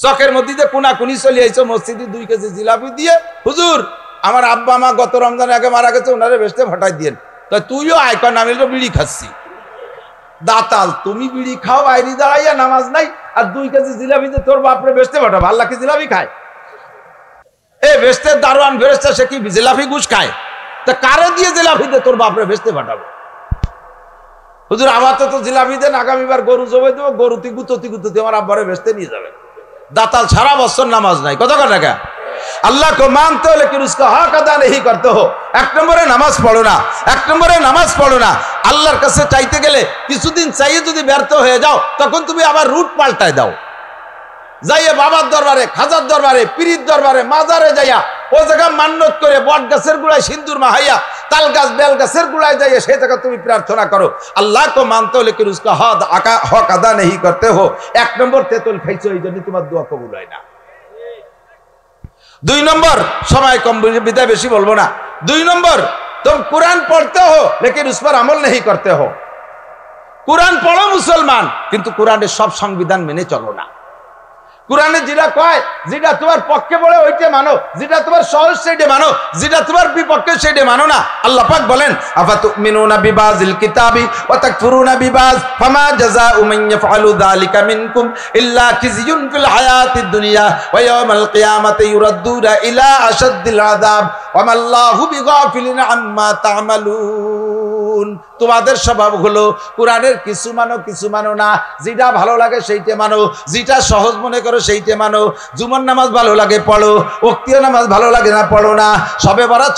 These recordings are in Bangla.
চকের মধ্যে কোনাকুনি চলে আইছো মসজিদে 2 কেজি জিলাপি দিয়ে, হুজুর আমার আব্বা মা গত রমজান আগে মারা গেছে, ওনারে বেহেশতে পাঠাই দিয়েন। তো তুইও আইকন আমি তো বিড়ি খাচ্ছি। দাতাল, তুমি বিড়ি খাও আইরি দাঁড়াইয়া, নামাজ নাই, আর 2 কেজি জিলাপি দিয়ে তোর বাপরে বেহেশতে পাঠাবো। আল্লাহ কি জিলাপি খায়? এ বেহেশতের দারোয়ান ফেরেশতা সে কি জিলাপি ঘুষ খায়? তা কারে দিয়ে জিলাপি দিয়ে তোর বাপরে বেহেশতে পাঠাবো? হুজুর আমার তো জিলাপি দেন, আগামীবার গরু জবাই দেবো, গরুতি গুতোতি আমার আব্বারে বেহেশতে নিয়ে যাবে। দাতাল সারা বছর নামাজ নাই, কত টাকা। अल्लाह को मानते हो लेकिन उसका हक अदा नहीं करते हो। एक नम्बरे नामाज पढ़ो ना, एक नम्बरे नामाज पढ़ो ना। আল্লাহর কাছে চাইতে গেলে কিছুদিন চাইয়ে যদি ব্যর্থ হয়ে যাও, তখন তুমি আবার রুট পাল্টায় দাও। যাইয়ে বাবার দরবারে, খাজার দরবারে, পীরের দরবারে, মাজারে যাইয়া ও জায়গা মান্নত করে বট গাছের গোড়ায় সিন্দুর মাহাইয়া, তাল গাছ বেল গাছের গোড়ায় যাইয়া সেই জায়গা তুমি প্রার্থনা করো। আল্লাহ को मानते हो लेकिन उसका हक अदा नहीं करते हो। एक नम्बर তেতুল খাইছো, এই জন্য তোমার দোয়া কবুল হয় না। 2 नंबर, समय कम बिताए बेशी बोलबो ना। 2 नंबर, तुम कुरान पढ़ते हो लेकिन उस पर अमल नहीं करते हो। कुरान पढ़ो मुसलमान, किंतु कुरान सब संविधान मेने चलो ना। कुराने যেটা কয়, যেটা তোমার পক্ষে বলে ওইটা মানো, যেটা তোমার সহজ সেটা মানো, যেটা তোমার বিপক্ষে সেটা মানো না। আল্লাহ পাক বলেন, আফাতুমিনুনা বিবাযিল কিতাবি ওয়া তাকফুরুনা বিবায ফামা জাযাউ মান ইয়াফআলু যালিকা মিনকুম ইল্লা খিজিয়ুন ফিল হায়াতিদ দুনিয়া ওয়া ইয়াওমাল কিয়ামাতি ইউরাদ্দুনা ইলা আশাদ্দিল আযাব ওয়া মাল্লাহু বিগাফিলিন আম্মা তা'মালুন। তোমাদের স্বভাব হলো কোরআনের কিছু মানো না, যেটা ভালো লাগে সেইটা মানো, যেটা সহজ মনে করো সেইটা মানো। জুমার নামাজ ভালো লাগে পড়ো, ওয়াক্তীয় নামাজ ভালো লাগে না পড়ো না। শবে বরাত,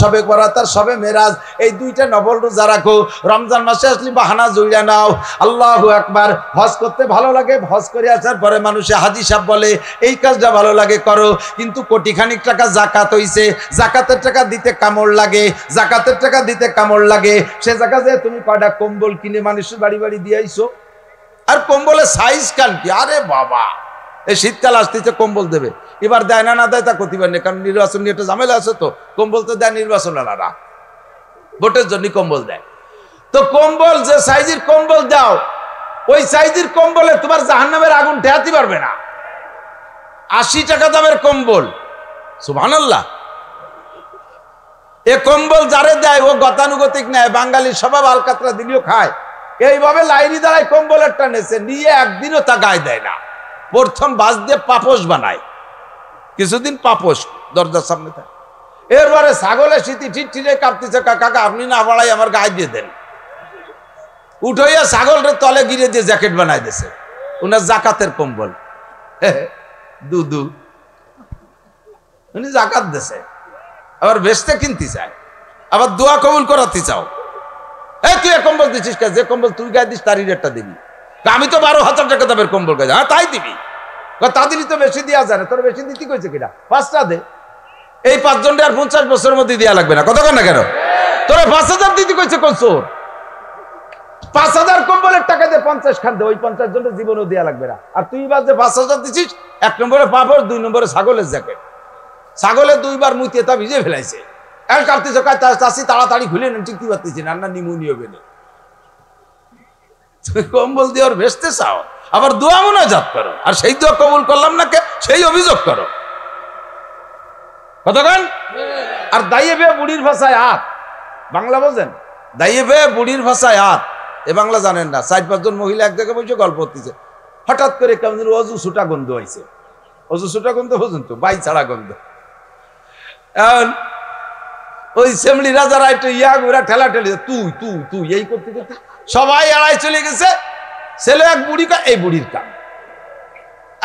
শবে বরাত আর শবে মেরাজ, এই 2টা নফল রোজা রাখো। রমজান মাসে আসলে বাহানা জুড়িয়া নাও। আল্লাহু আকবার। হজ করতে ভালো লাগে, হজ করে আসার পরে মানুষে হাজি সাহেব বলে এই কাজটা ভালো লাগে করো, কিন্তু কোটিখানিক টাকা জাকাত হইছে, জাকাতের টাকা দিতে কামড় লাগে, জাকাতের টাকা দিতে কামড় লাগে। সে জায়গা যে তুমি কয়টা কম্বল কিনে মানুষের বাড়ি বাড়ি দিয়ে আইছো, আর কম্বলের সাইজ কান কি? আরে বাবা, এই শীতকাল আসতেছে কম্বল দেবে, এবার দেয় না দেয় তা করতে পারেন, কারণ নির্বাচন নিয়ে একটা ঝামেলা আছে। তো কম্বল তো দেয় নির্বাচন আলাদা, ভোটের জন্য কম্বল দেয়। তো কম্বল যে সাইজের কম্বল দাও, ওই সাইজের কম্বলে তোমার জাহান্নামের আগুন ঠেকাতে পারবে না। 80 টাকা দামের কম্বল, সুবহানাল্লাহ। এ কম্বল যারে দেয় ও গতানুগতিক নেয়, বাঙালির স্বভাব আলকাতরা দিলেও খায়। এইভাবে লাইনি দাঁড়ায় কম্বলের টানেছে, নিয়ে একদিনও তা গায়ে দেয় না। প্রথম বাস দিয়ে পাপোশ বানায়, কিছুদিন পাপোশ দরজার সামনে থাকে। এরপরে ছাগলের শীতি ঠিকঠিরে কাঁপতেছে, কাকা আপনি না বাড়াই আমার গায়ে দিয়ে দেন। উঠাইয়া ছাগলের তলে গিরে দিয়ে জ্যাকেট বানাই দিয়েছে, উনার জাকাতের কম্বল। দুদু উনি জাকাত দিছে, আবার বেচতে কিনতে চায়, আবার দোয়া কবুল করাতে চাও। তুই এক কম্বল দিচ্ছিস, যে কম্বল তুই গায়ে দিস তারই রেটটা দিবি। আমি তো 12,000 টাকা দামের কম্বল গায়ে, হ্যাঁ তাই দিবি। তাদেরই তো বেশি দেওয়া যায় না, তোর বেশি দিতে কইছে কিনা? 5টা দে। এই 5 জনটা আর 50 বছরের মধ্যে দেওয়া লাগবে না, কতক্ষণ না কেন? তোরা 5,000 দিতে কইছে কোন চোর? 5,000 কম্বলের টাকা দিয়ে 50 খান দে, ওই 50 জনের জীবনও দেওয়া লাগবে না। আর তুই বাদ যে 5,000 দিচ্ছিস, 1 নম্বরে পাপড়, 2 নম্বরে ছাগলের জ্যাকেট। ছাগলে 2 বার মুতিয়ে তা ভিজে ফেলাইছে। এখন কাটতেছে, চাষি তাড়াতাড়ি খুলে নেন, টিকতে পারতেছি না, নিমোনিয়া হবে না। কম্বল দিয়ে ওর ভেসতে চাও, আবার দোয়া মুনাজাত করো, আর সেই দোয়া কবুল করলাম না কে সেই অভিযোগ করো। কতক্ষণ? আর দাইয়ে বে বুড়ির ভাষায় হাত, বাংলা বোঝেন? দাইয়ে বে বুড়ির ভাষায় হাত, এ বাংলা জানেন না। 4-5 জন মহিলা এক জায়গায় বসে গল্প করতেছে, হঠাৎ করে কেমন অজু ছুটা গন্ধ হয়েছে। অজু ছুটা গন্ধ বোঝেন তো, বাই ছাড়া গন্ধ। এখন ওই সেমলি রাজারা একটু ঘুরা ঠেলা ঠেলি, তুই এই করতে করতে সবাই এড়াই চলে গেছে। ছেলে এক বুড়ি এই বুড়ির কাম,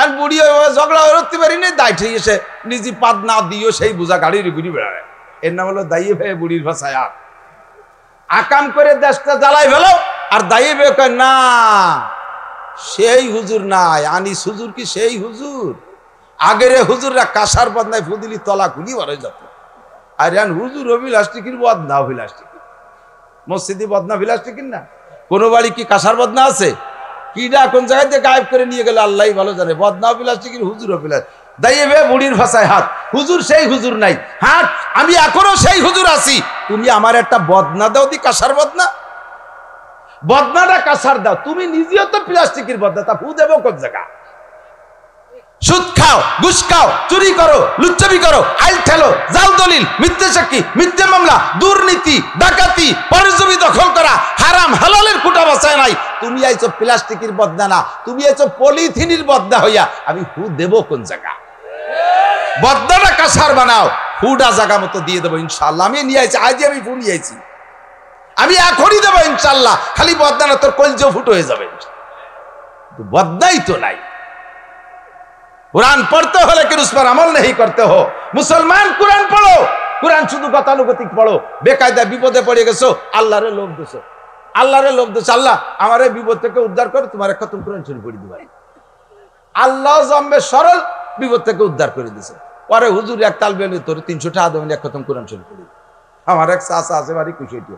আর বুড়ি ঝগড়া করতে পারি না, দায় ঠিক এসে নিজে পাদ না দিও সেই বোঝা গাড়ির বুড়ি বেড়ায়। এর নাম হলো দাইয়ে ভাই বুড়ির ভাষায় আর আকাম করে দেশটা জ্বালাই ফেলো। আর দাইয়ে ভাই কয় না সেই হুজুর নাই, আনিস হুজুর কি সেই হুজুর? আগের হুজুররা কাঁসার বদনায় ফুদিলি তলা খুলি বড় যত। আর হুজুর অভিলাষ্টিকির বদনা, অভিলাষ্টিকির মসজিদি বদনা অভিলাষ্টিকির না। কোনো বাড়ি কি কাঁসার বদনা আছে? কিডা কোন জায়গায় দিয়ে গায়েব করে নিয়ে গেলে আল্লাহ ভালো জানে। বদনা অভিলাষ্টিকির, হুজুর অভিলাষ। দাইয়ে বে বুড়ির ভাষায় হাত, হুজুর সেই হুজুর নাই। হাত আমি এখনো সেই হুজুর আছি, তুমি আমার একটা বদনা দাও দি, কাঁসার বদনা। বদনাটা কাঁসার দাও, তুমি নিজেও তো প্লাস্টিকের বদনা, তা ফু দেবো কোন জায়গা? খাও, ঘুষ খাও, চুরি করো, লুচ্চামি করো, আইল ঠেলো, জাল দলিল, মিথ্যে সাক্ষী, মিথ্যে মামলা, দুর্নীতি, ডাকাতি, পরের জমি দখল করা, হারাম হালালের খুঁটা বাঁচায় নাই। তুমি আইছো প্লাস্টিকের বদনা না, তুমি আইছো পলিথিনের বদনা হইয়া। আমি হু দেব কোন জায়গা? বদনাটা কাসার বানাও, হুডা জায়গা মতো দিয়ে দেবো ইনশাআল্লাহ। আমি নিয়ে আইছি, আজ আমি ফু নিয়ে আইছি, আমি এখনই দেবো ইনশাআল্লাহ। খালি বদনা, তোর কলজেও ফুটো হয়ে যাবে। বদনাই তো নাই। कुरान पढ़ते हो लेकिन उस पर अमल नहीं करते हो। मुसलमान कुरान पढ़ो, कुरान शुद्ध गतानुगतिक पढ़ो। बेकायदा विपदे पड़े गेছো, আল্লাহরে লোভ দিছো, আল্লাহরে লোভ দিছো, আল্লাহ আমারে বিপদ থেকে উদ্ধার করে, তোমারে খতম কোরআন শরীফ পড়ে দিবা। আল্লাহ জম্বে সরল বিপদ থেকে উদ্ধার করে দিয়েছে। পরে হুজুর এক তাল বেলে তোর 300 টাকা দেবেন, এক খতম কোরআন শরীফ পড়ে। আমার এক চাচা আছে বাড়ি কুশিয়াটি,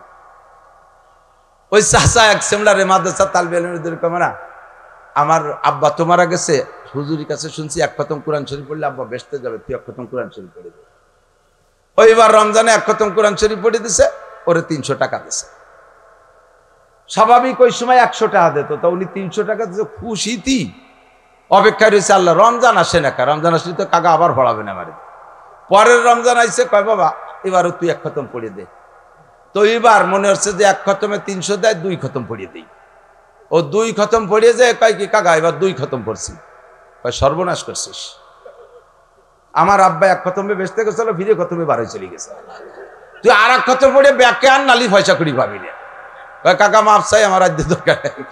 ওই চাচা এক সেমলারে মাদ্রাসা তাল বেলে কমরা, আমার আব্বা তো মারা গেছে, হুজুরের কাছে শুনছি এক খতম কোরআন শরীফ পড়লে আব্বা বেহেশতে যাবে, তুই এক খতম কোরআন শরীফ পড়ে দে। ওইবার রমজানে এক খতম কোরআন শরীফ পড়ে দিছে, ওরে 300 টাকা দিছে। স্বাভাবিক ওই সময় 100 টাকা দিত, তো উনি 300 টাকা দিছে, খুশিতি অপেক্ষা রয়েছে আল্লাহ রমজান আসে না, রমজান আসলে তো কাকা আবার পড়াবে না আমারে। পরের রমজান আইছে, কয় বাবা এবারও তুই এক খতম পড়ে দে। তো এবার মনে হচ্ছে যে এক খতমে 300 দেয়, 2 খতম পড়িয়ে দেই। ও 2 খতম পড়িয়ে যায়, কয় কি কাকা এবার 2 খতম পড়ছি। কয় সর্বনাশ করছিস, আমার আব্বা এক খতমে বেচতে গেছিল, ফিরে খতমে বাড়ি চলে গেছে, তুই আর এক খতম পড়ে ব্যাকে আর নালি পয়সা করি পাবি না। কয় কাকা মাপ চাই, আমার রাজ্য দরকার নেই।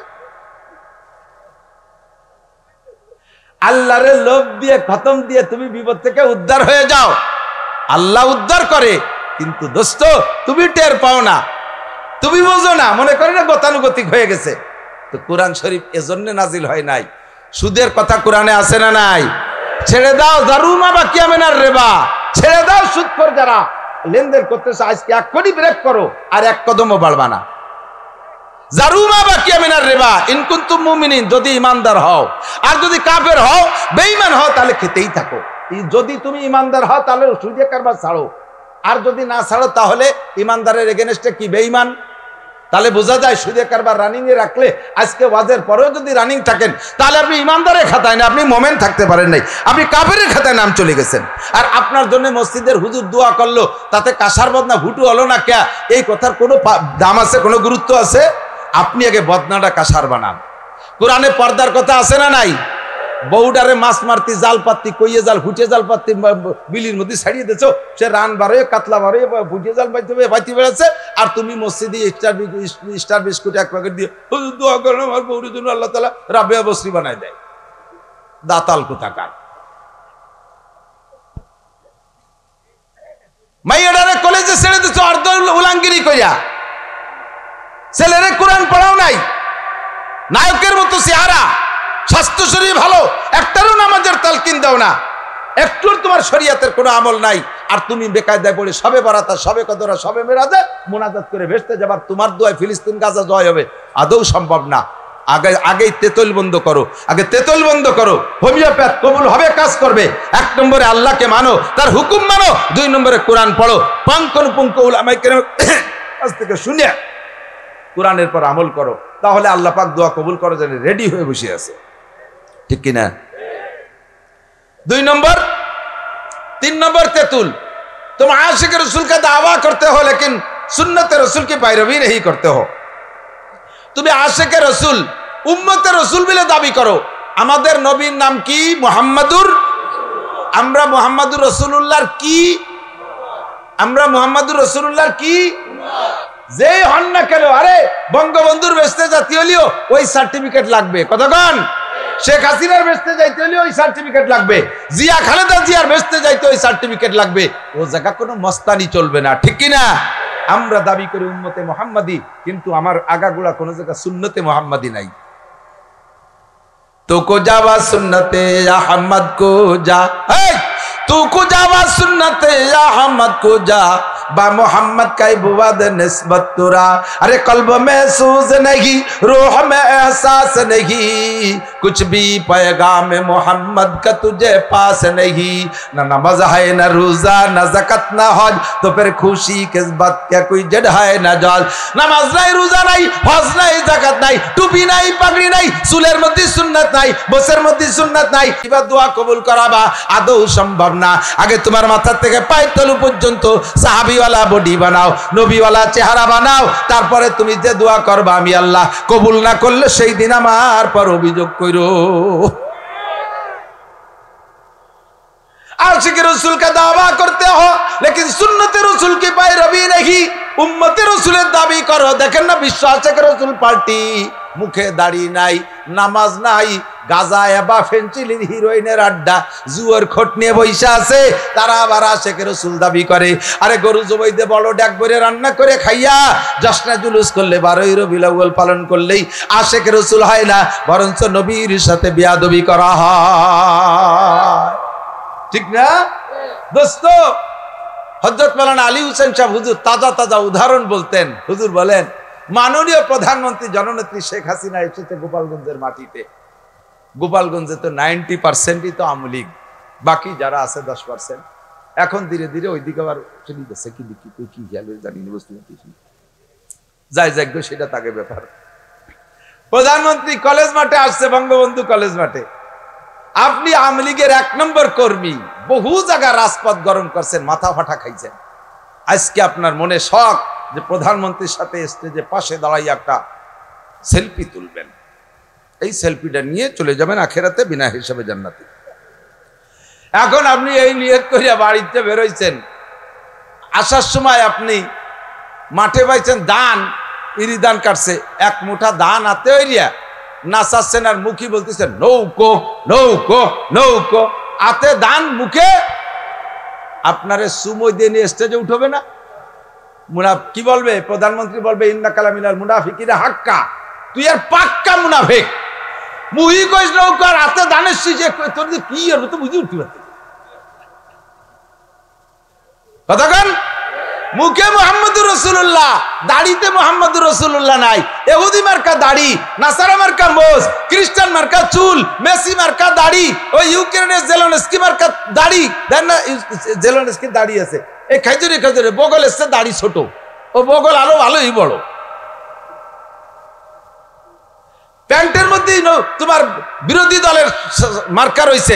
আল্লাহরে লোভ দিয়ে খতম দিয়ে তুমি বিপদ থেকে উদ্ধার হয়ে যাও, আল্লাহ উদ্ধার করে। কিন্তু দোস্ত তুমি টের পাও না, তুমি বোঝো না, মনে করে না গতানুগতিক হয়ে গেছে। তো কোরআন শরীফ এজন্য নাজিল হয় নাই। সুদের কথা কোরআনে আছে না নাই? ছেড়ে দাও জারুমা বা কিয়ামিনার রিবা, ছেড়ে দাও সুদখোর যারা লেনদেন করতেছে, আজকে এক্ষুনি ব্রেক করো, আর এক কদমও বাড়বা না। জারুমা বা কিয়ামিনার রিবা ইন কুনতুম মুমিনিন, যদি ইমানদার হও। আর যদি কাফের হও, বেঈমান হও, তাহলে খেতেই থাকো। যদি তুমি ইমানদার হও তাহলে সুদে কারবার ছাড়ো, আর যদি না ছাড়ো তাহলে ইমানদারের এগেনস্টে কি বেঈমান। তাহলে বোঝা যায় সুদে কারবার রানিং এ রাখলে, আজকে ওয়াজের পরেও যদি রানিং থাকেন, তাহলে আপনি ইমানদারের খাতায় না, আপনি মোমেন থাকতে পারেন নাই, আপনি কাফেরের খাতায় নাম চলে গেছেন। আর আপনার জন্য মসজিদের হুজুর দোয়া করলো, তাতে কাসার বদনা ভুটু হলো না কে? এই কথার কোনো দাম আছে, কোনো গুরুত্ব আছে? আপনি আগে বদনাটা কাসার বানান। কোরআনে পর্দার কথা আছে না নাই? বউডারে মাছ মারতি, জাল পাতি, কইয়ে জাল, ফুটে জাল পাতি বিলির মধ্যে ছাড়িয়ে দিচ্ছ, সে রান বারে কাতলা বারে ফুটে জাল বাইতে বেড়াচ্ছে, আর তুমি মসজিদে স্টার বিস্কুট এক প্যাকেট দিয়ে হুজুর দোয়া করেন আমার বউর জন্য, আল্লাহ তাআলা রাবেয়া বসরি বানায় দেয়। দাতাল কোথাকার। মাইয়াডারে কলেজে ছেড়ে দিচ্ছ অর্ধ উলাঙ্গিরি কইয়া, ছেলেরে কোরআন পড়াও নাই, নায়কের মতো চেহারা, স্বাস্থ্য শরীর ভালো, একটারও নামাজের তালকিন দাও না, একটুর তোমার শরীয়তের কোনো আমল নাই। আর তুমি বেকায়দায় পড়ে সবে বারাতা, সবে কদরা, সবে মেরাজে মোনাজাত করে ভেস্তে যাবার, তোমার দোয়ায় ফিলিস্তিন গাজা জয় হবে, আদৌ সম্ভব না। আগেই তেতল বন্ধ করো, আগে তেতল বন্ধ করো। হোমিওপ্যাথ কবুল হবে, কাজ করবে। 1 নম্বরে আল্লাহকে মানো, তার হুকুম মানো। 2 নম্বরে কোরআন পড়ো, পাঙ্কনুপুঙ্ক উলামায়ে কেরামের কাছ থেকে শুনে কোরআনের পর আমল করো, তাহলে আল্লাহ পাক দোয়া কবুল করার জন্য রেডি হয়ে বসে আছে, ঠিক কিনা? 2 নম্বর। 3 নম্বর तेतुल, तुम आशिक रसूल का दावा करते हो लेकिन सुन्नत रसूल की पैरवी नहीं करते हो। তুমি আশিক রসুল, উম্মতে রসুল বলে দাবি করো। আমাদের নবীর নাম কি? মুহাম্মাদুর। আমরা মুহাম্মাদুর রাসূলুল্লাহর কি? আমরা মুহাম্মাদুর রাসূলুল্লাহর কি? যেই হন না কেন, আরে বঙ্গবন্ধুর বেচতে জাতি হলেও ওই সার্টিফিকেট লাগবে। কতক্ষণ? শেখ হাসিনার বেচতে যাইতে হলে ওই সার্টিফিকেট লাগবে, জিয়া খালেদা জিয়ার বেচতে যাইতে ওই সার্টিফিকেট লাগবে। ও জায়গা কোনো মস্তানি চলবে না, ঠিক কিনা? আমরা দাবি করি উম্মতে মুহাম্মাদি, কিন্তু আমার আগাগোড়া কোন জায়গা সুন্নতে মুহাম্মাদি নাই। তো কো যাওয়া সুন্নতে আহমদ কো যা, তু কো যাওয়া সুন্নতে আহমদ কো যা, बा मोहम्मद का बुवाद निस्बत तुरा। अरे कल्ब में सूज नहीं, रूह में एहसास नहीं, कुछ भी पैगाम मोहम्मद का तुझे पास नहीं। न नमाज है न रोजा न ज़कात न हज, तो फिर खुशी किस बात क्या कोई जड़ है न जाल। नमाज नहीं, रोजा नहीं, हज नहीं, ज़कात नहीं, टुपी नहीं, पगड़ी नहीं, चुलेर मध्य सुन्नत नहीं, बसेर मध्य सुन्नत नहीं, এবার দোয়া কবুল করাবা আদৌ সম্ভব না। আগে তোমার মাথা থেকে পায়ের তলু পর্যন্ত সাহাবীওয়ালা বডি বানাও, নবীওয়ালা চেহারা বানাও, তারপরে তুমি যে দোয়া করবা আমি আল্লাহ কবুল না করলে সেই দিন আমার পর অভিযোগ কইরো। आशिक रसूल का दावा करते हो लेकिन सुन्नत रसूल की पैरवी नहीं, उम्मत रसूल दाबी करो। देखें ना विश्वासक रसूल पार्टी मुखे दाढ़ी नाई, नामाज नाई, गाजा एबा फेंसिलिन हिरोइनेर आड्डा जुয়ার খোট নিয়ে বইসা আছে, তারা আবার আশিক রসুল দাবি করে। আরে গরু জবাই দিয়ে বড় ডাক করে রান্না করে খাইয়া জশ্নে জুলুস করলে 12 রবিউল আউয়াল পালন করলেই আশিক রসুল হয় না, বরঞ্চ নবীর সাথে বিয়াদবি করা হয়। ঠিক না দোস্ত? হযরত মাওলানা আলী হোসেন সাহেব হুজুর তাজা তাজা উদাহরণ বলতেন। হুজুর বলেন মাননীয় প্রধানমন্ত্রী জননেত্রী শেখ হাসিনা এসেছে গোপালগঞ্জের মাটিতে। গোপালগঞ্জে তো 90%ই তো আওয়ামী লীগ, বাকি যারা আছে 10%। এখন ধীরে ধীরে ওইদিকে আবার চলে গেছে। কি দেখি কি গেল জানি না, বুঝতে পারছি যাই যাক সেটা তাকে ব্যাপার। প্রধানমন্ত্রী কলেজ মাঠে আসছে, বঙ্গবন্ধু কলেজ মাঠে। আপনি আওয়ামী লীগের 1 নম্বর কর্মী, বহু জায়গায় রাজপথ গরম করছেন, মাথা ফাটা খাইছেন। আজকে আপনার মনে শখ যে প্রধানমন্ত্রীর সাথে স্টেজে পাশে দাঁড়াই একটা সেলফি তুলবেন, এই সেলফিটা নিয়ে চলে যাবেন আখিরাতে বিনা হিসাবে জান্নাতে। এখন আপনি এই নিয়ত করিয়া বাড়িতে বেরোইছেন, আসার সময় আপনি মাঠে পাইছেন ধান, ইরি ধান কাটছে, 1 মুঠা ধান হাতে হইয়া নাচাচ্ছেন আর মুখী বলতেছেন নৌকো নৌকো নৌকো, হাতে ধান মুখে। আপনারে সুমই দিয়ে নিয়ে স্টেজে উঠবে না? কি বলবে প্রধানমন্ত্রী? বলবে ইন্না কালামিনাল মুনাফিকিনা হাক্কা, তুই আর পাক্কা মুনাফিক। মুহি কইস নৌকো আর হাতে ধানের শীষে, তোর কি হলো তো বুঝি উঠতে পারতে কতক্ষণ? মুখে মুহাম্মদুর রাসূলুল্লাহ, দাড়িতে মুহাম্মদুর রাসূলুল্লাহ নাই। ইহুদি মার্কা দাড়ি, নাসারা মার্কা মোজ, খ্রিস্টান মার্কা চুল, মেসি মার্কা দাড়ি, ওই ইউক্রেনের জেলেনস্কি মার্কা দাড়ি। দেন না জেলেনস্কি দাড়ি আছে, এই খাইজুরি খাইজুরি বগল এসছে দাড়ি ছোট, ও বগল আলো ভালোই বড়। প্যান্টের মধ্যে তোমার বিরোধী দলের মার্কা রয়েছে,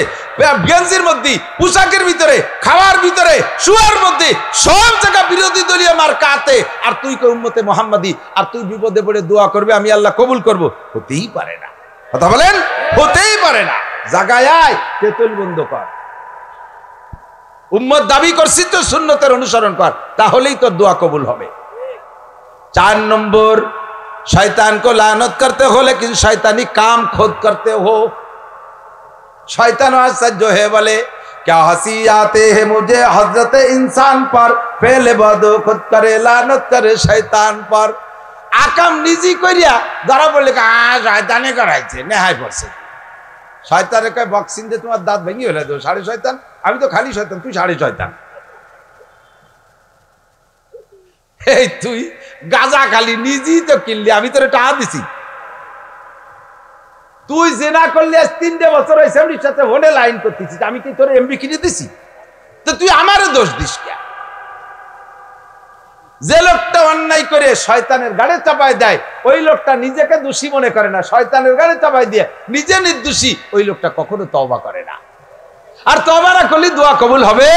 গেঞ্জির মধ্যে, পোশাকের ভিতরে, খাওয়ার ভিতরে, শুয়ার মধ্যে, সব জায়গা বিরোধী দলীয় মার্কা আতে। আর তুই কে উম্মতে মুহাম্মাদি, আর তুই বিপদে পড়ে দোয়া করবে আমি আল্লাহ কবুল করব, হতেই পারে না। কথা বলেন, হতেই পারে না। জায়গায় আয়, তেতুল বন্ধ কর। উম্মত দাবি করছিস তো সুন্নতের অনুসরণ কর, তাহলেই তোর দোয়া কবুল হবে। 4 নম্বর, शैतान को लानत करते हो लेकिन शैतानी काम खुद करते हो। शैतान वासद जो है बोले क्या हंसी आते हैं मुझे हजरत इंसान पर, पहले बदो खुद करे लानत करे शैतान पर। आकाम निजी करिया धरा पड़ले शैताने कराइছে নেহাই পড়ছে। শয়তানের কয় বক্সিং যে তোমার দাঁত ভেঙে হলে তো সাড়ে শয়তান, আমি তো খালি শয়তান, তুই সাড়ে শয়তান। এই তুই গাজা খালি নিজেই তো কিনলি, আমি তোর টাকা দিছি। তুই জেনা করলি, আজ 3 বছর হয়েছে আমার সাথে ফোনে লাইন করতেছিস, আমি কি তোর এমবি কিনে দিছি? তো তুই আমারও দোষ দিস কে? যে লোকটা অন্যায় করে শয়তানের গাড়ে চাপায় দেয়, ওই লোকটা নিজেকে দোষী মনে করে না, শয়তানের গাড়ে চাপায় দিয়ে নিজে নির্দোষী, ওই লোকটা কখনো তওবা করে না। আর তওবা না করলে দোয়া কবুল হবে?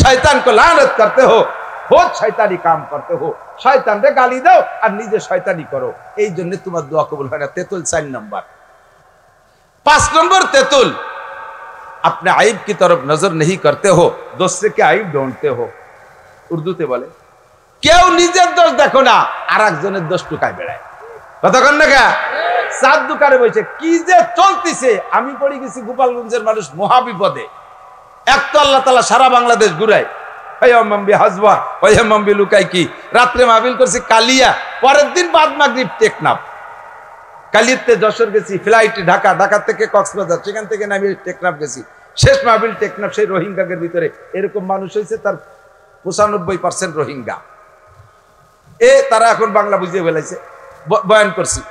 শয়তান কো লানত করতে হো, बहुत शैतानी काम करते हो, शैतान रे गाली दो और निजे शैतानी करो, এই জন্য তোমার দোয়া কবুল হয় না। তেতুল 4 নম্বর। 5 নম্বর তেতুল, अपने आइब की तरफ नजर नहीं करते हो, दूसरे के आइब ढूंढते हो। উর্দুতে বলে কেউ নিজের দোষ দেখো না, আরেকজনের দোষ টুকায় বেড়ায়। কতক্ষণ না কা সাত দোকানে বসে কি যে চলতিছে। আমি পড়ে গেছি গোপালগঞ্জের মানুষ মহা বিপদে। এক তো আল্লাহ তাআলা সারা বাংলাদেশ ঘুরায়, রাত্রে মাহফিল করছি কালিয়া, পরের দিন বাদ মাগরিব টেকনাফ। কালিয়াতে যশোর গেছি, ফ্লাইটে ঢাকা, ঢাকা থেকে কক্সবাজার, সেখান থেকে নামিয়ে টেকনাফ গেছি। শেষ মাহফিল টেকনাফ, সেই রোহিঙ্গাদের ভিতরে। এরকম মানুষ হয়েছে তার 95% রোহিঙ্গা। তারা এখন বাংলা বুঝিয়ে ফেলাইছে, বয়ান করছি।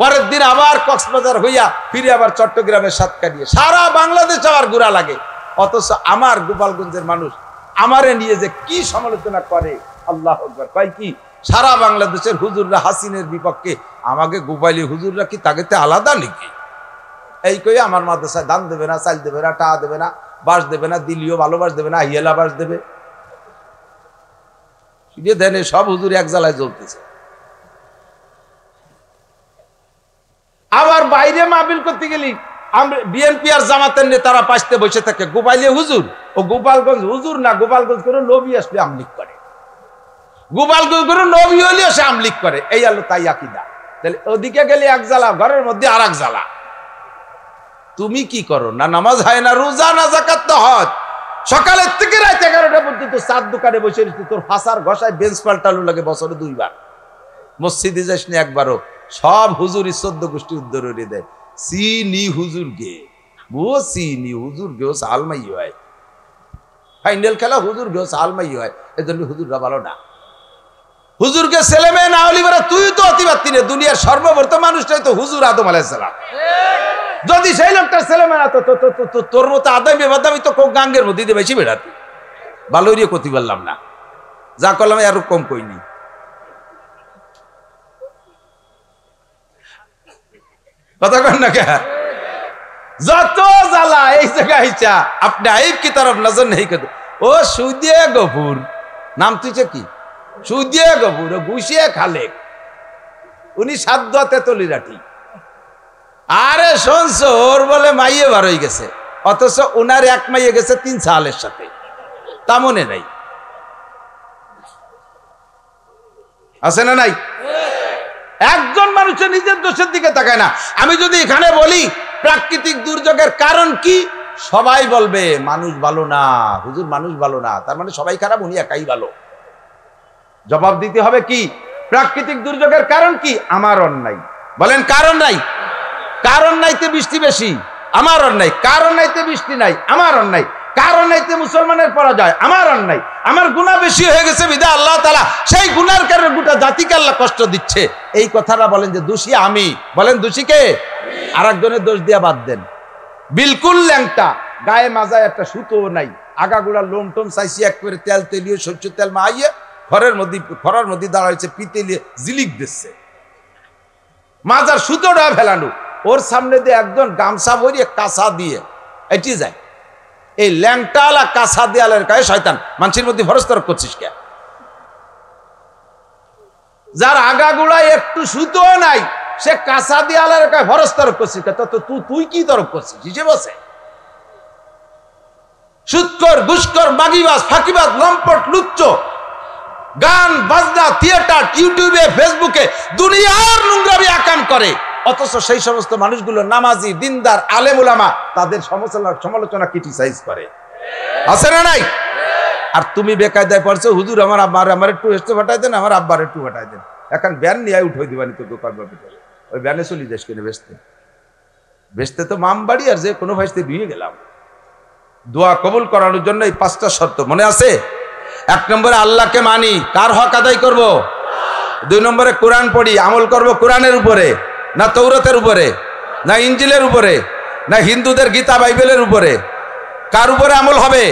পরের দিন আবার কক্সবাজার হইয়া ফিরে আবার চট্টগ্রামের সাতকানিয়ে, সারা বাংলাদেশ আবার ঘোরা লাগে। অথচ আমার গোপালগঞ্জের মানুষ আমারে নিয়ে যে কি সমালোচনা করে, আল্লাহু আকবার। কয় কি সারা বাংলাদেশের হুজুররা হাসিনের বিপক্ষে, আমাকে গোপালী হুজুররা কি তাগেতে আলাদা নাকি? এই কই আমার মাদ্রাসায় দান দেবে না, চাল দেবে না, টা দেবে না, বাস দেবে না, দিল্লিও ভালোবাস দেবে না, হিয়েলা বাস দেবে। দেন সব হুজুর এক জ্বালায় জ্বলতেছে। আবার বাইরে মাহফিল করতে গেলি বিএনপি আর জামাতের নেতারা পাশে বসে থাকে, গোপালী হুজুর ও গোপালগঞ্জ হুজুর না, গোপালগঞ্জ করে নবী আসলে আমলিক করে, গোপালগঞ্জ করে নবী হলেও সে আমলিক করে। এই আলো তাই আকীদা। তাহলে ওদিকে গেলে এক জ্বালা, ঘরের মধ্যে আর এক জ্বালা। তুমি কি করো না? নামাজ হয় না, রোজা না, যাকাত না, হজ। সকালের থেকে রাত 11টা পর্যন্ত চার দোকানে বসে রয়েছে, তোর ফাঁসার ঘষায় বেঞ্চ পাল্টানো লাগে বছরে 2 বার। মসজিদে যাস না একবারও। সব হুজুর 14 গোষ্ঠী উদ্ধরণী দেয়। চিনি হুজুর গে, চিনি হুজুর গেও সালমাই হয়, ফাইনাল খেলা হুজুর গেও সালমাই হয়। এজন্য হুজুররা ভালো না। হুজুরকে ছেলে মেয়ে না হলি বলে তুই তো অতিবাত্তি নে। দুনিয়ার সর্বপ্রথম মানুষটাই তো হুজুর আদম আলাইহিস সালাম। যদি সেই লোকটার ছেলে মেয়ে না তো তোর মতো আদামি বাদামি তো কোক গাঙ্গের মধ্যে দিয়ে বেশি বেড়াতি। ভালো রিয়ে করতে পারলাম না, যা করলাম আর কম কইনি। কথা কন না কে? যত জ্বালা এই জায়গায় আইছা, আপনি আইব কি তরফ নজর নেই কত। ও সুদিয়ে গফুর নাম তুইছে কি? সুদিয়ে গফুর ও ঘুষিয়ে খালেক, উনি সাধ্য তেতলি রাঠি। আরে শুনছ ওর বলে মাইয়ে বার হয়ে গেছে, অথচ ওনার এক মাইয়ে গেছে 3 সালের সাথে, তা মনে নাই। আছে না নাই? একজন মানুষের নিজের দোষের দিকে তাকায় না। আমি যদি এখানে বলি প্রাকৃতিক দুর্যোগের কারণ কি, সবাই বলবে মানুষ ভালো না, হুজুর মানুষ ভালো না, তার মানে সবাই খারাপ, উনি একাই ভালো। জবাব দিতে হবে কি, প্রাকৃতিক দুর্যোগের কারণ কি? আমার অন্যায়। বলেন কারণ নাই, কারণ নাইতে বৃষ্টি বেশি, আমার অন্যায়। কারণ নাইতে বৃষ্টি নাই, আমার অন্যায়। কারণ নাইতে মুসলমানের পরাজয়, আমার অন্যায়। আমার গুনাহ বেশি হয়ে গেছে বিধায় আল্লাহ তাআলা সেই গুনার কারণে গোটা জাতিকে আল্লাহ কষ্ট দিচ্ছে। এই কথাটা বলেন যে দোষী আমি, বলেন দোষী কে? আর একজনের দোষ দিয়া বাদ দেন। বিলকুল ল্যাংটা, গায়ে মাজায় একটা সুতো নাই, আগাগোড়া লোম টোম চাইছি একবারে তেল তেলিয়ে সরষের তেল মাইয়ে খরার মধ্যে দাঁড়াইছে, পিতেলিয়ে জিলিক দিচ্ছে, মাজার সুতোটা ফেলানো। ওর সামনে দিয়ে একজন গামছা ভরিয়ে কাঁচা দিয়ে এটি যায়। এই ল্যাংটালা কাঁচা দেয়ালের গায়ে শয়তান, মানুষের মধ্যে ভরস্তর করছিস কে? যার আগাগোড়ায় একটু সুতো নাই, সে কাঁচা দেয়ালের গায়ে ভরস্তর করছিস কে? তুই কি তরফ করছিস হিসেবে বসে? সুৎকর, ঘুষকর, মাগিবাজ, ফাঁকিবাজ, লম্পট, লুচ্চ, গান বাজনা, থিয়েটার, ইউটিউবে, ফেসবুকে দুনিয়ার নোংরামি আকাম করে। অথচ সেই সমস্ত মানুষগুলো নামাজি, দিনদার, আলেম উলামা তাদের সমালোচনা ক্রিটিসাইজ করে। আছে না নাই? আর তুমি বেকায়দায় পড়ছো, হুজুর আমার একটু এসতে ফাটাই দেন, আমার আব্বার একটু ফাটাই দেন। এখন ব্যান নিয়ে উঠে দিবানি তো দোকান ভিতরে, ওই ব্যানে চলি যাস কিনে বেচতে তো মাম বাড়ি আর যে কোনো ভাইতে নিয়ে গেলাম। দোয়া কবুল করানোর জন্য এই 5টা শর্ত মনে আছে। 1 নম্বরে আল্লাহকে মানি, কার হক আদায় করব? 2 নম্বরে কোরআন পড়ি, আমল করব কোরআনের উপরে, না তৌরাতের উপরে, না ইনজিলের উপরে, না হিন্দুদের গীতা বাইবেলের উপরে? কার উপরে আমল হবে?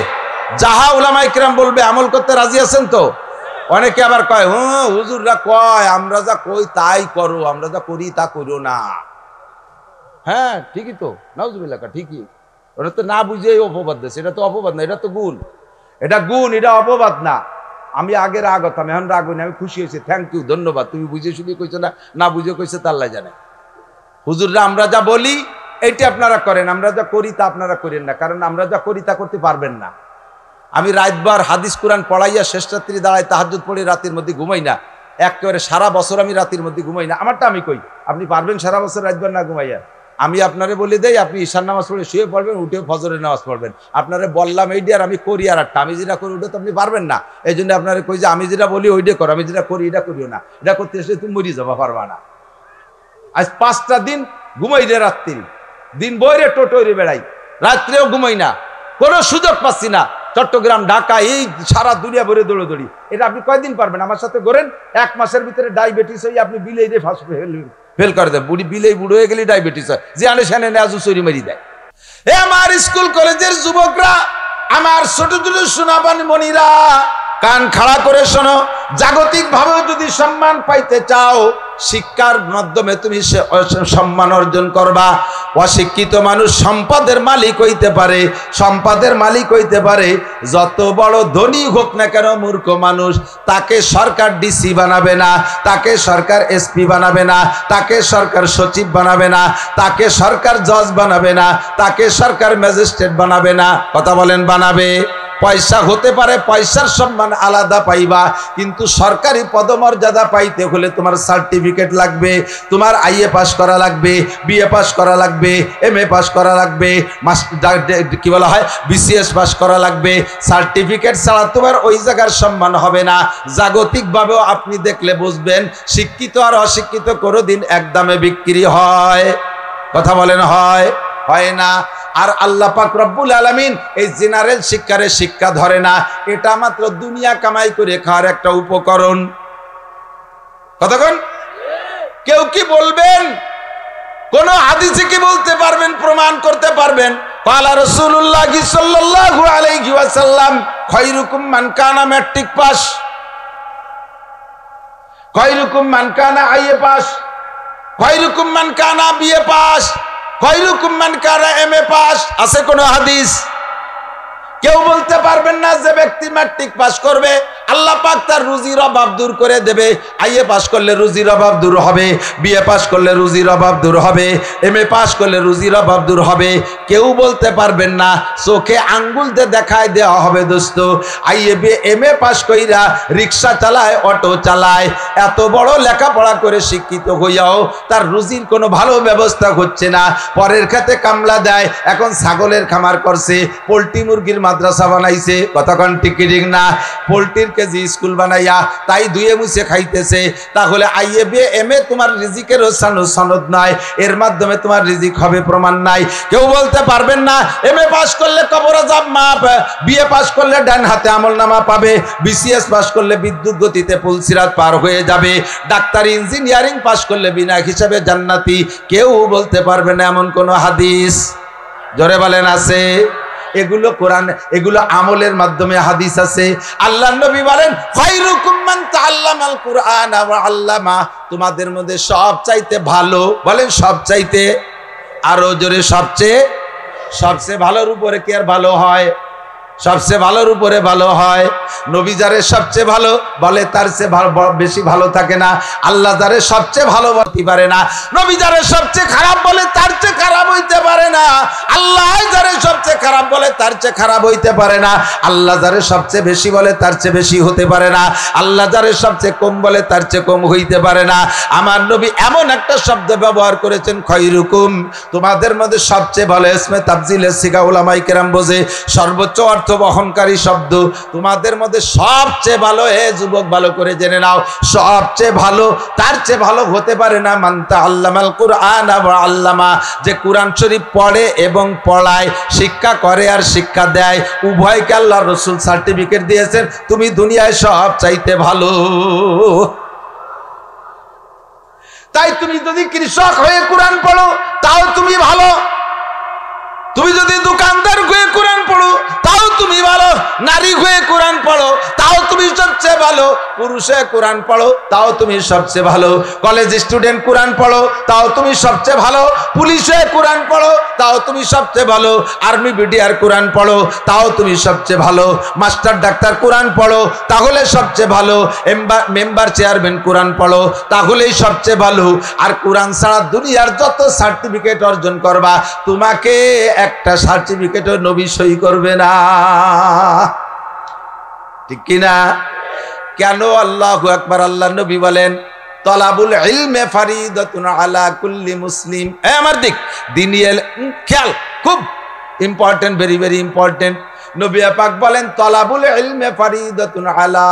যাহা উলামায়ে কিরাম বলবে আমল করতে রাজি আছেন তো? অনেকে আবার কয় হুজুররা কয় আমরা যা কই তাই করো, আমরা যা করি তা করো না। হ্যাঁ ঠিকই তো, নাউজুবিল্লাহ, ঠিকই। ওটা তো না বুঝে অপবাদ দিচ্ছে, এটা তো অপবাদ না, এটা তো গুণ। এটা গুণ, এটা অপবাদ না। আমি আগে রাগ হতাম, এখন রাগ হইনি, আমি খুশি হয়েছি। থ্যাংক ইউ, ধন্যবাদ। তুমি বুঝে শুনে কইছো না, না বুঝে কইছে তা আল্লাহ জানে। হুজুররা আমরা যা বলি এইটা আপনারা করেন, আমরা যা করি তা আপনারা করেন না, কারণ আমরা যা করি তা করতে পারবেন না। আমি রাতবার হাদিস কোরআন পড়াইয়া শেষ রাত্রি দাঁড়ায় তাহাজ্জুদ পড়ে রাতের মধ্যে ঘুমাই না, একেবারে সারা বছর আমি রাতের মধ্যে ঘুমাই না। আমারটা আমি কই, আপনি পারবেন সারা বছর রাতবার না ঘুমাইয়া? আমি আপনারে বলে দেই, আপনি ঈশার নামাজ পড়ে শুয়ে পড়বেন, উঠে ফজরের নামাজ পড়বেন। আপনারে বললাম এইডি আর আমি করি আর একটা, আমি যেটা করি ওটা তো আপনি পারবেন না। এই জন্য আপনারে কই যে আমি যেটা বলি ওইটা করো, আমি যেটা করি এটা করিও না। এটা করতে এসে তুমি মরি যাবা, পারবা না। আজ 5টা দিন ঘুমাই রে, রাত্রি দিন বইরে টোটোরে বেড়াই, রাত্রেও ঘুমাই না, কোনো সুযোগ পাচ্ছি না। চট্টগ্রাম, ঢাকা, এই সারা দুনিয়া ভরে দৌড়দৌড়ি। এটা আপনি কয়দিন পারবেন? আমার সাথে করেন, 1 মাসের ভিতরে ডায়াবেটিস হয়ে আপনি বিলেই ফেল করে দেয়। বুড়ি বিলেই বুড়ো হয়ে গেলে ডায়াবেটিস হয়, যে আনে সেনে নেজু চুরি মারি দেয়। এ আমার স্কুল কলেজের যুবকরা, আমার ছোট ছোট সোনাবান মনিরা, কান খাড়া করে শোনো। জাগতিক ভাবেও যদি সম্মান পাইতে চাও, শিক্ষার মাধ্যমে তুমি সম্মান অর্জন করবা। অশিক্ষিত মানুষ সম্পদের মালিক হইতে পারে, সম্পদের মালিক হইতে পারে, যত বড় ধনী হোক না কেন, মূর্খ মানুষ, তাকে সরকার ডিসি বানাবে না, তাকে সরকার এসপি বানাবে না, তাকে সরকার সচিব বানাবে না, তাকে সরকার জজ বানাবে না, তাকে সরকার ম্যাজিস্ট্রেট বানাবে না। কথা বলেন, বানাবে? পয়সা হতে পারে, পয়সার সম্মান আলাদা পাইবা, কিন্তু সরকারি পদমর্যাদা পাইতে হলে তোমার সার্টিফিকেট লাগবে, তোমার আইএ পাস করা লাগবে, বিএ পাস করা লাগবে, এমএ পাস করা লাগবে, কি বলা হয়, বিসিএস পাস করা লাগবে। সার্টিফিকেট ছাড়া তোমার ওই জায়গার সম্মান হবে না। জাগতিকভাবেও আপনি দেখলে বুঝবেন, শিক্ষিত আর অশিক্ষিত কোনোদিন এক দামে বিক্রি হয়? কথা বলেন, হয়? হয় না। আর আল্লাহ পাক রব্বুল আলামিন এই জেনারেল শিক্ষারে শিক্ষা ধরে না, এটা মাত্র দুনিয়া কামাই করে খাওয়ার একটা উপকরণ। কতক্ষণ? কেউ কি বলবেন? কোন হাদিসে কি বলতে পারবেন, প্রমাণ করতে পারবেন? ক্বালা রাসূলুল্লাহ সাল্লাল্লাহু আলাইহি ওয়াসাল্লাম খায়রুকুম মান কানা ম্যাট্রিক পাস, খায়রুকুম মান কানা আইএ পাস, খায়রুকুম মান কানা বিএ পাস, খায়রুকুম মান কানা এমএ পাস। আছে কোন হাদিস? কেউ বলতে পারবেন না যে ব্যক্তি ম্যাট্রিক পাস করবে আল্লাহ পাক তার রুজির অভাব দূর করে দেবে। আইএ পাস করলে রুজির অভাব দূর হবে, বিএ পাস করলে রুজির অভাব দূর হবে, এমএ পাস করলে রুজির অভাব দূর হবে। কেউ বলতে পারবেন না, চোখে আঙ্গুল দিয়ে দেখায় দেওয়া হবে। দোস্ত, আইএ বিএ এমএ পাস কইরা রিক্সা চালায়, অটো চালায়, এত বড় লেখাপড়া করে শিক্ষিত হইয়াও তার রুজির কোনো ভালো ব্যবস্থা হচ্ছে না। পরের খেতে কামলা দেয়, এখন ছাগলের খামার করছে, পোল্ট্রি মুরগির মাদ্রাসা বানাইছে। কতক্ষণ ঠিক ঠিক না? পোল্ট্রির কেজি স্কুল বানাইয়া তাই ধুয়ে মুছে খাইতেছে। তাহলে আইএ বিএ এমএ তোমার রিজিকের সনদ নয়, এর মাধ্যমে তোমার রিজিক হবে প্রমাণ নাই। কেউ বলতে পারবেন না এমএ পাস করলে কবর আযাব মাপ, বিএ পাস করলে ডান হাতে আমলনামা পাবে, বিসিএস পাস করলে বিদ্যুৎ গতিতে পুলসিরাত পার হয়ে যাবে, ডাক্তারি ইঞ্জিনিয়ারিং পাস করলে বিনা হিসাবে জান্নাতি। কেউ বলতে পারবে না এমন কোন হাদিস? জোরে বলেন, আছে? এগুলো কোরআন, এগুলো আমলের মাধ্যমে হাদিস আছে। আল্লাহর নবী বলেন খায়রুকুম মান তাআল্লামাল কুরআন ওয়া আল্লামা, তোমাদের মধ্যে সবচাইতে ভালো, বলেন সবচাইতে, আরো জোরে, সবচেয়ে। সবচেয়ে ভালোর উপরে কি আর ভালো হয়? সবচেয়ে ভালোর উপরে ভালো হয়। নবী যারে সবচেয়ে ভালো বলে তার চেয়ে বেশি ভালো থাকে না। আল্লাহ যারে সবচেয়ে ভালো বলতে পারে না, নবী যারে সবচেয়ে খারাপ বলে তার চেয়ে খারাপ হইতে পারে না। আল্লাহ যারে সবচেয়ে খারাপ বলে তার চেয়ে খারাপ হইতে পারে না। আল্লাহ যারে সবচেয়ে বেশি বলে তার চেয়ে বেশি হতে পারে না। আল্লাহ যারে সবচেয়ে কম বলে তার চেয়ে কম হইতে পারে না। আমার নবী এমন একটা শব্দ ব্যবহার করেছেন, খায়রুকুম, তোমাদের মধ্যে সবচেয়ে ভালো। ইসমে তাফজিলের সিগা উলামায়ে কেরাম বোঝে, সর্বোচ্চ অর্থ বহনকারী শব্দ। তোমাদের মধ্যে সবচেয়ে ভালো, হে যুবক ভালো করে জেনে নাও, সবচেয়ে ভালো, তার চেয়ে ভালো হতে পারে না মান তাআল্লামাল কুরআন ওয়া আল্লামা, যে কুরআন শরীফ পড়ে এবং পড়ায়, শিক্ষা করে আর শিক্ষা দেয়। উভয়কে আল্লাহর রাসূল সার্টিফিকেট দিয়েছেন, তুমি দুনিয়ায় সব চাইতে ভালো। তাই তুমি যদি কৃষক হয়ে কুরআন পড়ো তাও তুমি ভালো, তুমি যদি দোকানদার হয়ে কোরআন পড়ো তাও তুমি ভালো, নারী হয়ে কোরআন পড়ো তাও তুমি সবচেয়ে ভালো, পুরুষে কোরআন পড়ো তাও তুমি সবচেয়ে ভালো, কলেজ স্টুডেন্ট কোরআন পড়ো তাও তুমি সবচেয়ে ভালো, পুলিশে কোরআন পড়ো তাও তুমি সবচেয়ে ভালো, আর্মি বিডিআর কোরআন পড়ো তাও তুমি সবচেয়ে ভালো, মাস্টার ডাক্তার কোরআন পড়ো তাহলে সবচেয়ে ভালো, মেম্বার চেয়ারম্যান কোরআন পড়ো তাহলেই সবচেয়ে ভালো। আর কোরআন ছাড়া দুনিয়ার যত সার্টিফিকেট অর্জন করবা, তোমাকে একটা সার্টিফিকেটও নবী সই করবে না। ঠিক কিনা? কেন? আল্লাহু আকবার। আল্লাহ নবী বলেন তলাবুল ইলমে ফারিদাতুন আলা কুল্লি মুসলিম। আমার দিক দিনী খেয়াল, খুব ইম্পর্টেন্ট, ভেরি ভেরি ইম্পর্টেন্ট। নবী পাক বলেন তলাবুল ইলমে ফারিদাতুন আলা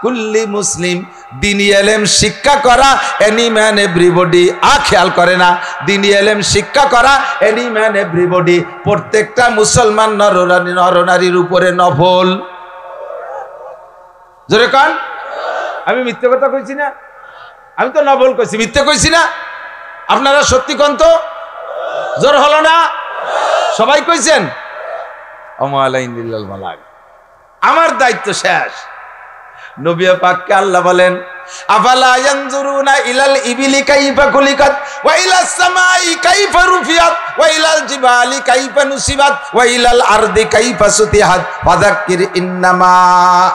কুল্লি মুসলিম, দ্বীনি ইলম শিক্ষা করা এনি ম্যান এভরিবডি। খেয়াল করে না, দ্বীনি ইলম শিক্ষা করা এনি ম্যান এভরিবডি, প্রত্যেকটা মুসলমান নরনারীর উপরে নফল। জোরে কান, আমি মিথ্যে কথা কইছি না? আমি তো নফল কইছি, মিথ্যে কইছি না? আপনারা সত্যি কোন তো? জোর হলো না? সবাই কইছেন আমার দায়িত্ব শেষ। নবী পাককে আল্লাহ বলেন আফালা ইয়ানজুরুনা ইলাল ইবিলি কাইফা খুলিকাত ওয়া ইলাস সামাই কাইফা রুফিয়াত ওয়া ইলাল জিবালি কাইফা নুসিবাত ওয়া ইলাল আরদি কাইফা সুতিহাত ফাযাক্কির ইন্নামা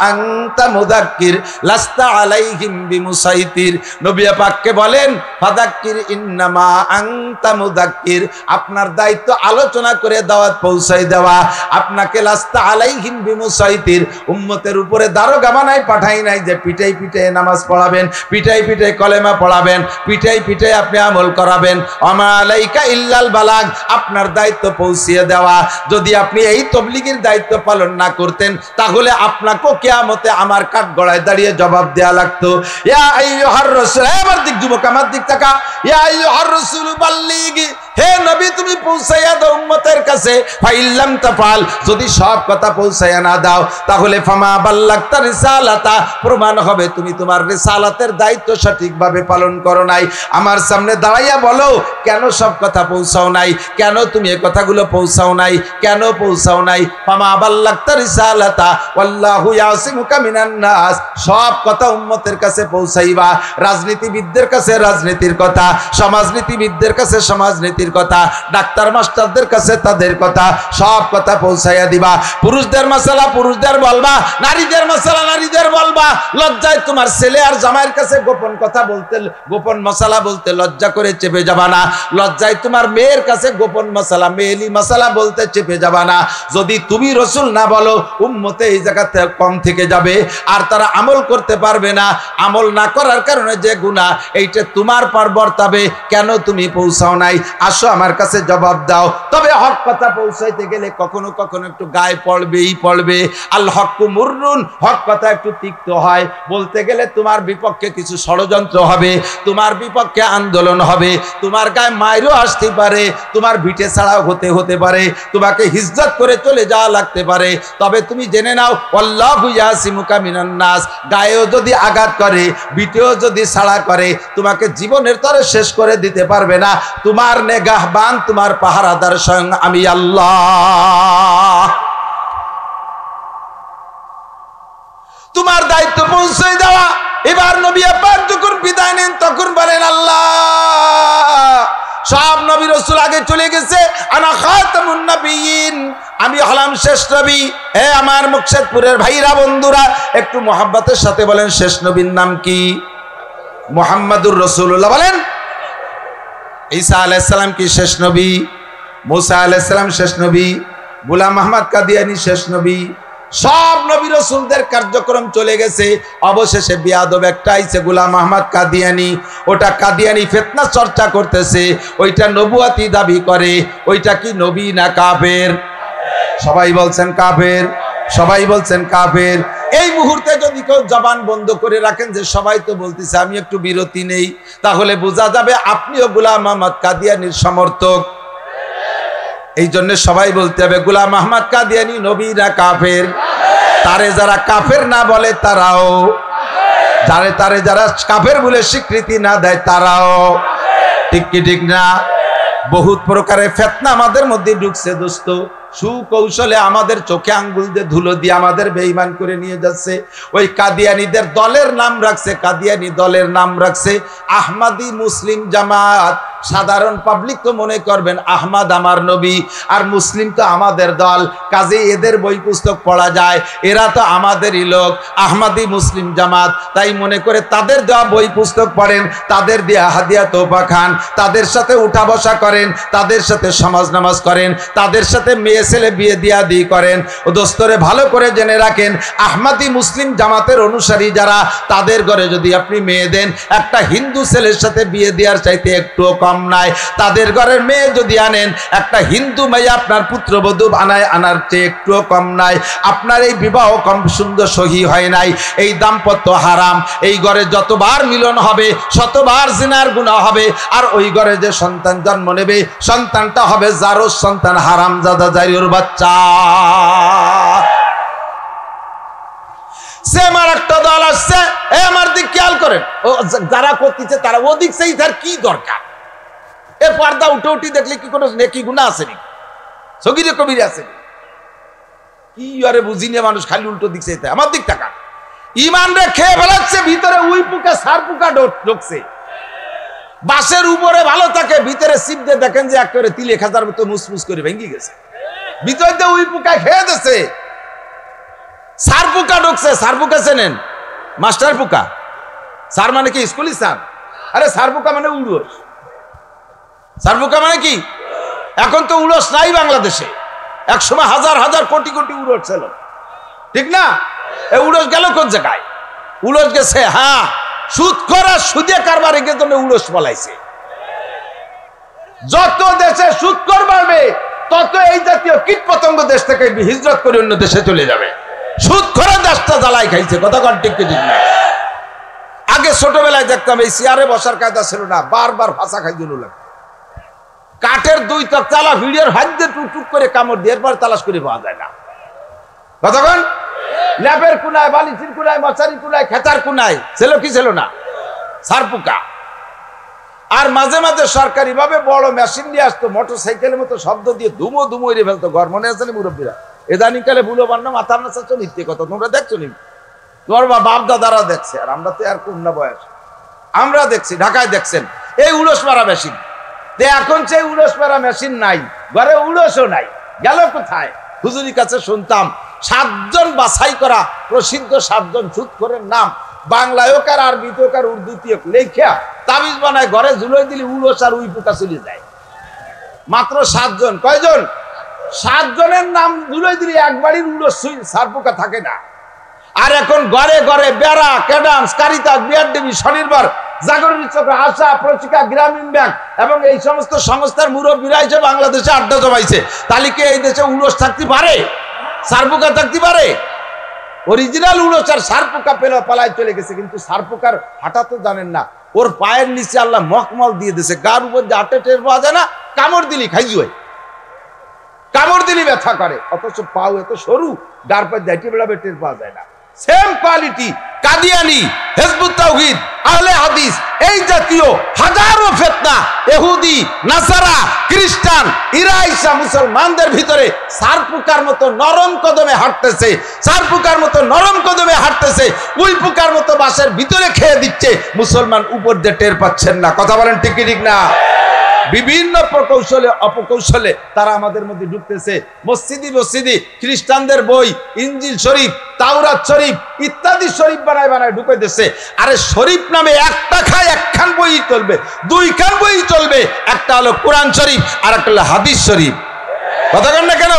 আনতা মুযাক্কির লাস্তা আলাইহিম বিমুসাইতির। নবী পাককে বলেন ফাযাক্কির ইন্নামা আনতা মুযাক্কির, আপনার দায়িত্ব আলোচনা করে দাওয়াত পৌঁছাই দেওয়া। আপনাকে লাস্তা আলাইহিম বিমুসাইতির, উম্মতের উপরে দারোগা বানাই পাঠাই নাই যে পিটাই পিটাই নামাজ পড়াবেন, পিটাই পিটাই কলেমা পড়াবেন, পিটাই পিটাই আপনি আমল করাবেন। আমা আলাইকা ইল্লাল বালাগ, আপনার দায়িত্ব পৌঁছিয়ে দেওয়া। যদি আপনি এই তাবলীগের দায়িত্ব পালন না করতেন তাহলে আপনাকেও কিয়ামতে আমার কাঠগড়ায় দাঁড়িয়ে জবাব দেয়া লাগতো। ইয়া আইয়ুহার রাসূল, আমার দিক যুবক, আমার দিক তাকা। ইয়া আইয়ুহার রাসূল বাল্লিগি, হে নবী তুমি পৌঁছাইয়া দাও উম্মতের কাছে। ফাইল্লাম তাফাল, যদি সব কথা পৌঁছাইয়া না দাও তাহলে ফামা বাল্লাগতা রিসালাতা, প্রমাণ হবে তুমি তোমার রিসালাতের দায়িত্ব সঠিকভাবে পালন করো নাই। আমার সামনে দাঁড়াইয়া বলো কেন সব কথা পৌঁছাও নাই, কেন তুমি এই কথাগুলো পৌঁছাও নাই, কেন পৌঁছাও নাই? ফামা বাল্লাগতা রিসালাতা ওয়াল্লাহু ইয়াসিমুকা মিনান নাস, সব কথা উম্মতের কাছে পৌঁছাইবা। রাজনীতিবিদদের কাছে রাজনীতির কথা, সমাজনীতিবিদদের কাছে সমাজনীতির কথা, ডাক্তার মাস্টারদের কাছে তাদের কথা, সব কথা পৌঁছাইয়া দিবা। পুরুষদের মাসালা পুরুষদের বলবা, নারীদের মাসালা নারীদের বলবা। লজ্জায় তোমার ছেলে আর জামাইয়ের কাছে গোপন কথা বলতে, গোপন মশালা বলতে লজ্জা করে চেপে যাবা না। লজ্জায় তোমার মেয়ের কাছে গোপন মশালা, মেয়েলি মশালা বলতে চেপে যাবা না। যদি তুমি রসুল না বলো উম্মতে এই জায়গাতে কম থেকে যাবে আর তারা আমল করতে পারবে না। আমল না করার কারণে যে গুনাহ, এইটা তোমার পর বর্তাবে। কেন তুমি পৌঁছাও নাই? আসো আমার কাছে জবাব দাও। তবে হক কথা পৌঁছাইতে গেলে কখনো কখনো একটু গায়ে পড়বেই পড়বে। আল হক্কু মুররুন, হক কথা একটু তিক্ত হয়। বলতে গেলে তোমার বিপক্ষে কিছু ষড়যন্ত্র হবে, তোমার বিপক্ষে আন্দোলন হবে, তোমার গায়ে মাইরও আসতে পারে, তোমার ভিটে ছাড়াও হতে পারে, তোমাকে হিজ্জত করে চলে যাওয়া লাগতে পারে। তবে তুমি জেনে নাও আল্লাহু ইয়াসিমুকা মিনান নাস, গায়েও যদি আঘাত করে, ভিটেও যদি ছাড়া করে, তোমাকে জীবনের তরে শেষ করে দিতে পারবে না। তোমার নেগাহবান, তোমার পাহারাদার স্বয়ং আমি আল্লাহ। তোমার দায়িত্ব পৌঁছে দেওয়া। এবার নবী পাক যখন বিদায় নেন তখন বলেন আল্লাহ, সব নবী রাসূল আগে চলে গেছে, আনা খাতামুন নবিয়্যিন, আমি হলাম শেষ নবী। হে আমার মুকশেদপুরের ভাইরা বন্ধুরা, একটু মোহাব্বতের সাথে বলেন শেষ নবীর নাম কি? মুহাম্মাদুর রাসূলুল্লাহ। বলেন ঈসা আলাইহিস সালাম কি শেষ নবী? মুসা আলাইহিস সালাম শেষ নবী? গোলাম আহমদ কাদিয়ানী শেষ নবী? সব নবী রাসূলদের কার্যক্রম চলে গেছে। অবশেষে বিয়াদব একটা আইছে গোলাম আহমদ কাদিয়ানী। ওটা কাদিয়ানী ফিতনা চর্চা করতেছে, ওইটা নবুয়াতি দাবি করে। ওইটা কি নবী না কাফের? সবাই বলছেন কাফের, সবাই বলছেন কাফের। এই মুহূর্তে যদি কেউ জবান বন্ধ করে রাখেন যে সবাই তো বলতেছে আমি একটু বিরতি নেই, তাহলে বোঝা যাবে আপনিও গোলাম আহমদ কাদিয়ানীর সমর্থক। এই জন্য সবাই বলতে হবে গোলাম আহমদ কাদিয়ানী নবী না কাফের? তারে যারা কাফের না বলে তারাও, তারে যারা কাফের বলে স্বীকৃতি না দেয় তারাও। ঠিক কি ঠিক না? বহুত প্রকারের ফিতনা আমাদের মধ্যে ঢুকছে দোস্ত। সুকৌশলে আমাদের চোখে আঙ্গুল দিয়ে ধুলো দিয়ে আমাদের বেঈমান করে নিয়ে যাচ্ছে। ওই কাদিয়ানীদের দলের নাম রাখছে, কাদিয়ানী দলের নাম রাখছে আহমদি মুসলিম জামাত। সাধারণ পাবলিক তো মনে করবেন আহমদ আমার নবী আর মুসলিম তো আমাদের দল, কাজে এদের বই পুস্তক পড়া যায়, এরা তো আমাদেরই লোক, আহমদি মুসলিম জামাত। তাই মনে করে তাদের দেওয়া বই পুস্তক পড়েন, তাদের দেওয়া হাদিয়া তোফা খান, তাদের সাথে উঠা বসা করেন, তাদের সাথে সমাজ নামাজ করেন, তাদের সাথে মেয়ে ছেলে বিয়ে দিয়া দি করেন। ও দোস্তরে ভালো করে জেনে রাখেন, আহমদি মুসলিম জামাতের অনুসারী যারা, তাদের ঘরে যদি আপনি মেয়ে দেন, একটা হিন্দু ছেলের সাথে বিয়ে দেওয়ার চাইতে একটুও কম কম নাই। তাদের ঘরের মেয়ে যদি আনেন, একটা হিন্দু মেয়ে আপনার পুত্রবধূ বানায় আনার চেয়ে একটুও কম নাই। আপনার এই বিবাহ কম সুন্দর সহি হয় নাই, এই দাম্পত্য হারাম। এই ঘরে যতবার মিলন হবে শতবার জিনার গুনাহ হবে। আর ওই ঘরে যে সন্তান জন্ম নেবে, সন্তানটা হবে জারজ সন্তান, হারামজাদা জারির বাচ্চা। সে আমার একটা দল আসছে, আমার দিক খেয়াল করেন, যারা করতেছে তারা ওদিক সেই তার কি দরকার? এ পর্দা উঠে উঠি দেখলে কি কোনো নেকি গুনাহ আছে নাকি? সগীরে কবিরে আছে কি? আরে বুঝিনি মানুষ খালি উল্টো দিক চাইতে, আমার দিক টাকা ইমান রে খেয়ে ফেলাচ্ছে, ভিতরে উই পোকা সার পোকা ঢুকছে। বাসের উপরে ভালো থাকে, ভিতরে সিপ দিয়ে দেখেন যে একেবারে তিলে খাজার মতো মুসমুস করে ভেঙে গেছে, ভিতরে উই পোকা খেয়ে দিচ্ছে, সার পোকা ঢুকছে। সার পোকা চেনেন? মাস্টার পোকা। সার মানে কি? স্কুলি স্যার। আরে সার পোকা মানে উড়স। সার পোকা মানে কি? এখন তো উড়স নাই বাংলাদেশে, একসময় হাজার হাজার কোটি কোটি উড়স ছিল, ঠিক না? এই উড়স গেল কোন জায়গায়? উড়স গেছে হ্যাঁ সুদ করা, সুদে কারবারে গিয়ে জন্য উড়স বলাইছে। যত দেশে সুদ কর বাড়বে তত এই জাতীয় কীট পতঙ্গ দেশ থেকে হিজরত করে অন্য দেশে চলে যাবে। সুদ করে দেশটা জ্বালাই খাইছে, কথা কন ঠিক ঠিক না? আগে ছোটবেলায় দেখতাম এই চেয়ারে বসার কায়দা ছিল না, বারবার ফাঁসা খাই দিল লাগে। কাঠের দুই তক তালা ভিড়ের হাত দিয়ে টুকটুক করে কামড় দিয়ে এরপর তালাশ করে পাওয়া যায় না, কতক্ষণ? ল্যাপের কুনায়, বালিশের কুনায়, মশারি কুনায়, খেতার কুনায় ছিল কি ছিল না? সার পোকা। আর মাঝে মাঝে সরকারি ভাবে বড় মেশিন নিয়ে আসতো, মোটর সাইকেলের মতো শব্দ দিয়ে ধুমো ধুমো এড়ে ফেলতো ঘর। মনে আছে না মুরব্বীরা? এদানিং কালে বুলো বান্না মাথার নাচা মিথ্যে কথা, তোমরা দেখছো নি? তোমার বাপ দাদারা দেখছে, আর আমরা তো আর কম না বয়স, আমরা দেখছি। ঢাকায় দেখছেন এই উড়স মারা মেশিন, এখন সেই উড়স মারা মেশিন নাই, ঘরে উড়সও নাই, গেল কোথায়? হুজুরির কাছে শুনতাম 7 জন বাছাই করা প্রসিদ্ধ 7 জন সুদখোরের নাম বাংলায় হোক আর আরবিতে হোক আর উর্দুতে হোক লেখা তাবিজ বানায় ঘরে ঝুলোই দিলে উড়স আর উই পোকা চলে যায়। মাত্র 7 জন। কয়জন? 7 জনের নাম ঝুলোই দিলে একবারই উড়স সার পোকা থাকে না। আর এখন ঘরে ঘরে বেড়া, ক্যাডান্স, কারিতাস, বিআরডিবি, স্বনির্ভর, জাগরণী চক্র, আশা, প্রচিকা, গ্রামীণ ব্যাংক এবং এই সমস্ত সংস্থার মুরব্বীরা এসে বাংলাদেশে আড্ডা জমাইছে। তাহলে কি এই দেশে উড়স থাকতে পারে? সার পোকা থাকতে পারে? অরিজিনাল উড়স আর সার পোকা পেলে পালায় চলে গেছে। কিন্তু সার পোকার হাঁটা তো জানেন না, ওর পায়ের নিচে আল্লাহ মখমল দিয়ে দিয়েছে, গার উপর যে হাঁটে টের পাওয়া যায় না, কামড় দিলি খাইজি হয়, কামড় দিলি ব্যথা করে। অথচ পাও এত সরু, গার পর দাইটি বেড়াবে টের পাওয়া যায় না। সেম কোয়ালিটি কাদিয়ানি, হিজবুত তাওহীদ, আহলে হাদিস, এই জাতীয় হাজারো ফিতনা, ইহুদি, নাসারা, খ্রিস্টান, ইরাইসা মুসলমানদের ভিতরে সার পোকার মতো নরম কদমে হাঁটতেছে, সার পোকার মতো নরম কদমে হাঁটতেছে, উই পোকার মতো বাসের ভিতরে খেয়ে দিচ্ছে। মুসলমান উপর দিয়ে টের পাচ্ছেন না, কথা বলেন ঠিক কি ঠিক না? বিভিন্ন প্রকৌশলে অপকৌশলে তারা আমাদের মধ্যে ঢুকতেছে। মসজিদি মসজিদি খ্রিস্টানদের বই, ইনজিল শরীফ, তাওরাত শরীফ ইত্যাদি শরীফ বানায় বানায় ঢুকে দিচ্ছে। আরে শরীফ নামে একটা খায় একখান বই চলবে, 2খান বই চলবে, একটা হলো কোরআন শরীফ আর একটা হলো হাদিস শরীফ, কথা বলেন না কেন?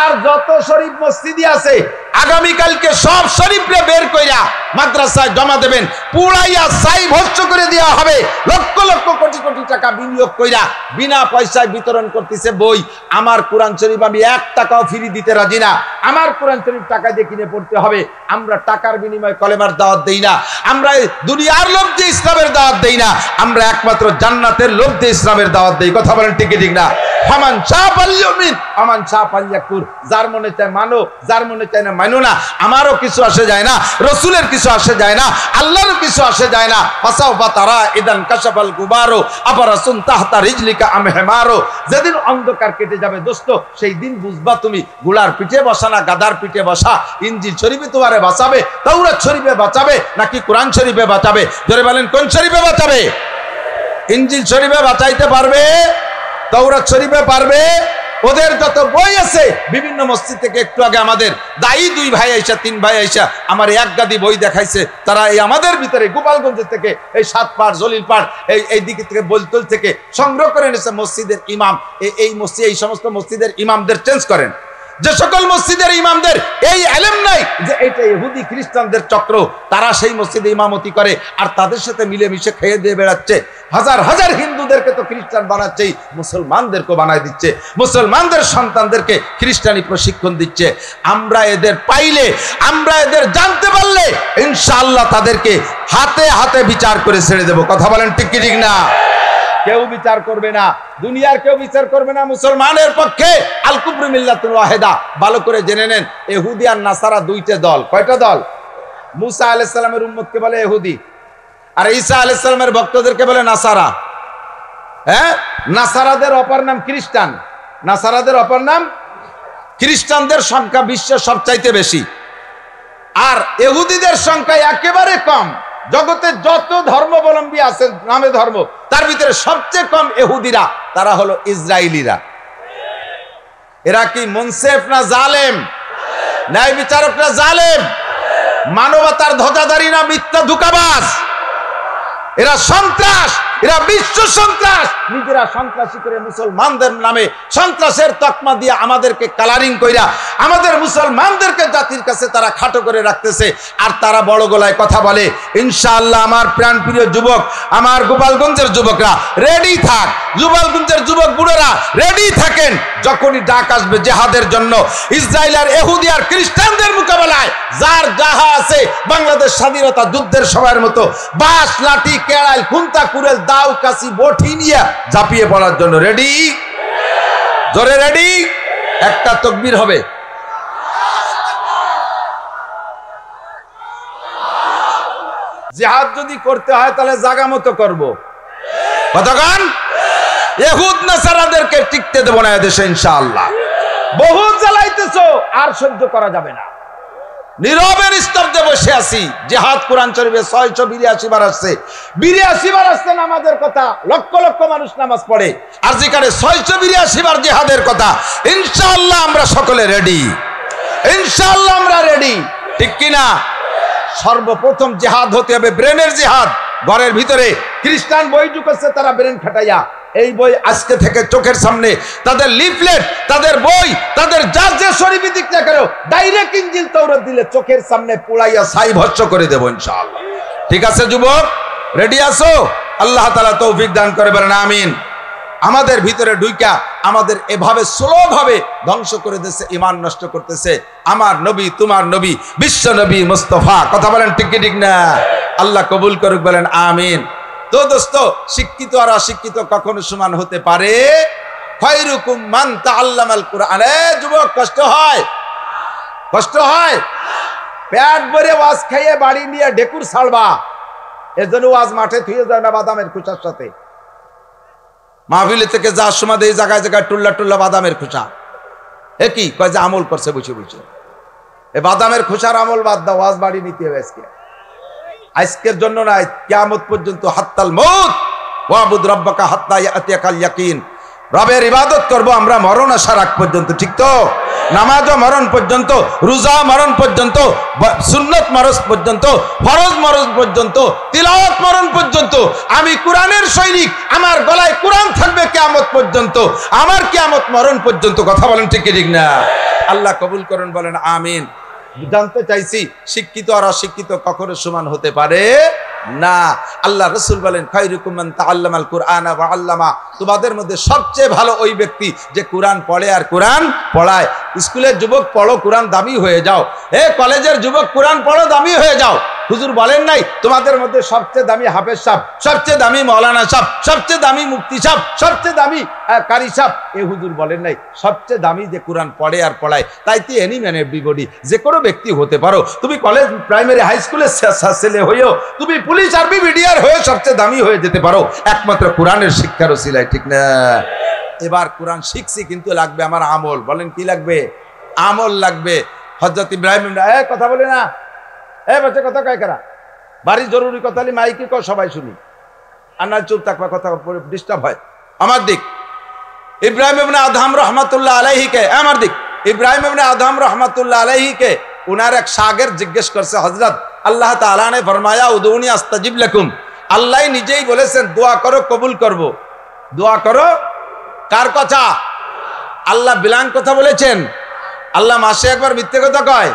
আর যত শরীফ মসজিদি আছে আগামীকালকে সব শরীফরে বের কইরা মাদ্রাসায় জমা দেবেন, পুরাইয়া ছাই ভস্ম করে দেওয়া হবে। লক্ষ লক্ষ কোটি কোটি টাকা বিনিয়োগ কইরা বিনা পয়সায় বিতরণ করতেছে বই। আমার কোরআন শরীফ আমি 1 টাকাও ফ্রি দিতে রাজি না, আমার কোরআন শরীফ টাকা দিয়ে কিনে পড়তে হবে। আমরা টাকার বিনিময়ে কলেমার দাওয়াত দেই না, আমরা দুনিয়ার লোভ দিয়ে ইসলামের দাওয়াত দেই না, আমরা একমাত্র জান্নাতের লোভ দিয়ে ইসলামের দাওয়াত দেই, কথা বলেন ঠিক ঠিক না? ফামান শাআ ফালইউমিন আমান শাআ ফালইয়াকফুর, যার মনে চায় মানো, যার মনে চায় না মানো না। আমারও কিছু আসে যায় না, রসুলের কিছু আসে যায় না, আল্লাহরও কিছু আসে যায় না। ফাসাউফা তারা ইদান কাশাফাল গুবারু আফারাসুন তাহতা রিজলিকা আম হিমারু, যেদিন অন্ধকার কেটে যাবে দোস্ত, সেই দিন বুঝবা তুমি ঘোড়ার পিঠে বসা না গাধার পিঠে বসা। ইনজিল শরীফে তোমারে বাঁচাবে, তাওরাত শরীফে বাঁচাবে নাকি কোরআন শরীফে বাঁচাবে? জোরে বলেন কোন শরীফে বাঁচাবে? ইনজিল শরীফে বাঁচাইতে পারবে, তাওরাত শরীফে পারবে। ওদের যত বই আছে বিভিন্ন মসজিদ থেকে, একটু আগে আমাদের দায়ী 2 ভাই আইসা 3 ভাই আইসা আমার 1 গাদি বই দেখাইছে। তারা এই আমাদের ভিতরে গোপালগঞ্জ থেকে, এই 7 পাড় জলিল পাড় এই দিক থেকে, বলতল থেকে সংগ্রহ করে এনেছে মসজিদের ইমাম। এই মসজিদ, এই সমস্ত মসজিদের ইমামদের চেঞ্জ করেন। যে সকল মসজিদের ইমামদের এই ইলম নাই যে এটা ইহুদি খ্রিস্টানদের চক্র, তারা সেই মসজিদে ইমামতি করে আর তাদের সাথে মিলেমিশে খেয়ে দিয়ে বেড়াচ্ছে। হাজার হাজার হিন্দুদেরকে তো খ্রিস্টান বানাচ্ছেই, মুসলমানদেরকে বানায় দিচ্ছে, মুসলমানদের সন্তানদেরকে খ্রিস্টানি প্রশিক্ষণ দিচ্ছে। আমরা এদের পাইলে, আমরা এদের জানতে পারলে ইনশাআল্লাহ তাদেরকে হাতে হাতে বিচার করে ছেড়ে দেব। কথা বলেন ঠিক কি ঠিক না? কেউ বিচার করবে না, দুনিয়ার কেউ বিচার করবে না মুসলমানের পক্ষে। আল কুফরু মিল্লাতুন ওয়াহিদা, ভালো করে জেনে নেন। ইহুদি আর নাসারা দুইটা দল। কয়টা দল? মুসা আলাইহিস সালামের উম্মতকে বলে ইহুদি, আর ঈসা আলাইহিস সালামের ভক্তদেরকে বলে নাসারা। হ্যাঁ, নাসারাদের অপর নাম খ্রিস্টান। নাসারাদের অপর নাম খ্রিস্টানদের সংখ্যা বিশ্বের সবচাইতে বেশি, আর ইহুদিদের সংখ্যা একেবারে কম। জগতে যত ধর্মাবলম্বী আছে নামে ধর্ম, তার ভিতরে সবচেয়ে কম ইহুদিরা, তারা হলো ইসরায়েলিরা। এরা কি মুনসিফ না জালেম? ন্যায় বিচারক না জালেম? মানবতার ধ্বজাধারী না মিথ্যা ধোঁকাবাজ? এরা সন্ত্রাস, এরা বিশ্ব সন্ত্রাস। নিজেরা সন্ত্রাসী করে মুসলমানদের নামে সন্ত্রাসের তকমা দিয়ে আমাদেরকে কালারিং কইরা আমাদের মুসলমানদেরকে জাতির কাছে তারা খাটো করে রাখতেছে, আর তারা বড় গলায় কথা বলে। ইনশাআল্লাহ আমার প্রাণপ্রিয় যুবক, আমার গোপালগঞ্জের যুবকরা রেডি থাক, গোপালগঞ্জের যুবক বুড়োরা রেডি থাকেন। যখনই ডাক আসবে জেহাদের জন্য, ইসরায়েল আর ইহুদি আর খ্রিস্টানদের মোকাবেলায় যার যাহা আছে, বাংলাদেশ স্বাধীনতা যুদ্ধের সময়ের মতো বাঁশ, লাঠি, কেড়াল, খুন্তা, কুড়েল, দাও, কাশি, বটি নিয়ে ঝাঁপিয়ে পড়ার জন্য রেডি? জোরে রেডি? একটা তাকবীর হবে। জিহাদ যদি করতে হয় তাহলে জায়গা মতো করবো। কতক্ষণ? ইহুদ নাসারাদেরকে টিকতে দেব না এদেশে ইনশাআল্লাহ। বহু জ্বালাইতেছো, আর সহ্য করা যাবে না। নীরবে নিস্তব্ধে বসে আছি। জিহাদ কোরআন শরীফে 682 বার আসছে। 82 বার আসছে নামাজের কথা, লক্ষ লক্ষ মানুষ নামাজ পড়ে। আর যেখানে 682 বার জিহাদের কথা, ইনশাআল্লাহ আমরা সকলে রেডি। ইনশাআল্লাহ আমরা রেডি, ঠিক কি না? সর্বপ্রথম জিহাদ হতে হবে ব্রেনের জিহাদ। ঘরের ভিতরে খ্রিস্টান বই ঢুকেছে, তারা ব্রেন খাটাইয়া এই বই আজকে থেকে চোখের সামনে, তাদের লিফলেট, তাদের বই, তাদের যার যে শরীফি দিক না কেন, ডাইরেক্ট ইনজিল তাওরাত দিলে চোখের সামনে পুড়াইয়া ছাই ভস্ম করে দেব ইনশাআল্লাহ। ঠিক আছে যুবক, রেডি আছো? আল্লাহ তাআলা তৌফিক দান করে, বলেন আমিন। আমাদের ভিতরে ঢুইকা আমাদের এভাবে স্লোভাবে ধ্বংস করে দিতেছে, ঈমান নষ্ট করতেছে আমার নবী, তোমার নবী, বিশ্ব নবী মুস্তাফা। কথা বলেন ঠিক কি ঠিক না? আল্লাহ কবুল করুক, বলেন আমিন। তো দোস্ত, শিক্ষিত আর অশিক্ষিত কখনো সমান হতে পারে? খায়রুকুম মান তাআল্লামাল কুরআন। যুবক, কষ্ট হয়? কষ্ট হয়? পেট ভরে ওয়াজ খাইয়ে বাড়ি নিয়ে ঢেকুর ছাড়বা, এজন্য ওয়াজ মাঠে থুয়ে যায় না বাদামের খোসার সাথে। মাহফিলে থেকে যাওয়ার সময় এই জায়গায় জায়গায় টুল্লা টুল্লা বাদামের খোসা। এ কি কয় যে আমল করছে বসে বসে। এই বাদামের খোসার আমল বাদ দাও, ওয়াজ বাড়ি নিতে হবে আজকে। আজকের জন্য নয়, কিয়ামত পর্যন্ত। হাত্তাল মউত ওয়াবুদ রাব্বাকা হাত্তা ইয়াতিয়াকাল ইয়াকিন। রবের ইবাদত করব আমরা মরণ আসার আগ পর্যন্ত, ঠিক তো? নামাজও মরণ পর্যন্ত, রোজা মরণ পর্যন্ত, সুন্নত মরণ পর্যন্ত, ফরজ মরণ পর্যন্ত, তিলাওয়াত মরণ পর্যন্ত। আমি কোরআনের সৈনিক, আমার গলায় কোরআন থাকবে কিয়ামত পর্যন্ত, আমার কিয়ামত মরণ পর্যন্ত। কথা বলেন ঠিক কি ঠিক না? আল্লাহ কবুল করেন, বলেন আমিন। জানতে চাইছি, শিক্ষিত আর অশিক্ষিত কখনো সমান হতে পারে না। আল্লাহ রাসূল বলেন, খায়রুকুম মান তাআল্লামাল কুরআনা ওয়া আল্লামা। তোমাদের মধ্যে সবচেয়ে ভালো ওই ব্যক্তি যে কোরআন পড়ে আর কোরআন পড়ায়। স্কুলের যুবক পড়ো, কোরআন দামি হয়ে যাও। কলেজের যুবক কোরআন পড়ো, দামি হয়ে যাও। হুজুর বলেন নাই তোমাদের মধ্যে সবচেয়ে দামি হাফেজ সাহেব, সবচেয়ে দামি মাওলানা সাহেব, সবচেয়ে দামি মুফতি সাহেব, সবচেয়ে দামি কারি সাহেব? হুজুর বলেন নাই সবচেয়ে দামি যে কোরআন পড়ে আর পড়ায়। তাই তো এনি ম্যান এভরিবডি, যে কোনো ব্যক্তি হতে পারো। তুমি কলেজ, প্রাইমারি, হাই স্কুলের ছেলে হয়েও, তুমি পুলিশ, আর্মি, বিডিআর হয়ে সবচেয়ে দামি হয়ে যেতে পারো একমাত্র কোরআনের শিক্ষার ওসিলায়, ঠিক না? এবার কোরআন শিখছি, কিন্তু লাগবে আমার আমল। বলেন কি লাগবে? আমল লাগবে। হযরত ইব্রাহিম, কথা বলে না, বাচ্চা কথা কয় কারা? বাড়ি জরুরি কথা হলে মাইকে কয়, সবাই শুনি। আর না চুপ থাকবা, কথা ডিস্টার্ব হয়। আমার দিক ইব্রাহিম ইবনে আদহাম রহমাতুল্লাহ আলাইহিকে, আমার দিক ইব্রাহিম ইবনে আদহাম রহমাতুল্লাহ আলাইহিকে উনার এক শাগির্দ জিজ্ঞেস করছে, হযরত আল্লাহ তাআলা ने फरमाया उदूनी अस्ताजिब लकुम। আল্লাহ নিজেই বলেছেন দোয়া করো কবুল করব। দোয়া করো কার কথা? আল্লাহ বিলাং কথা বলেছেন। আল্লাহ মাসে একবার মিথ্যে কথা কয়?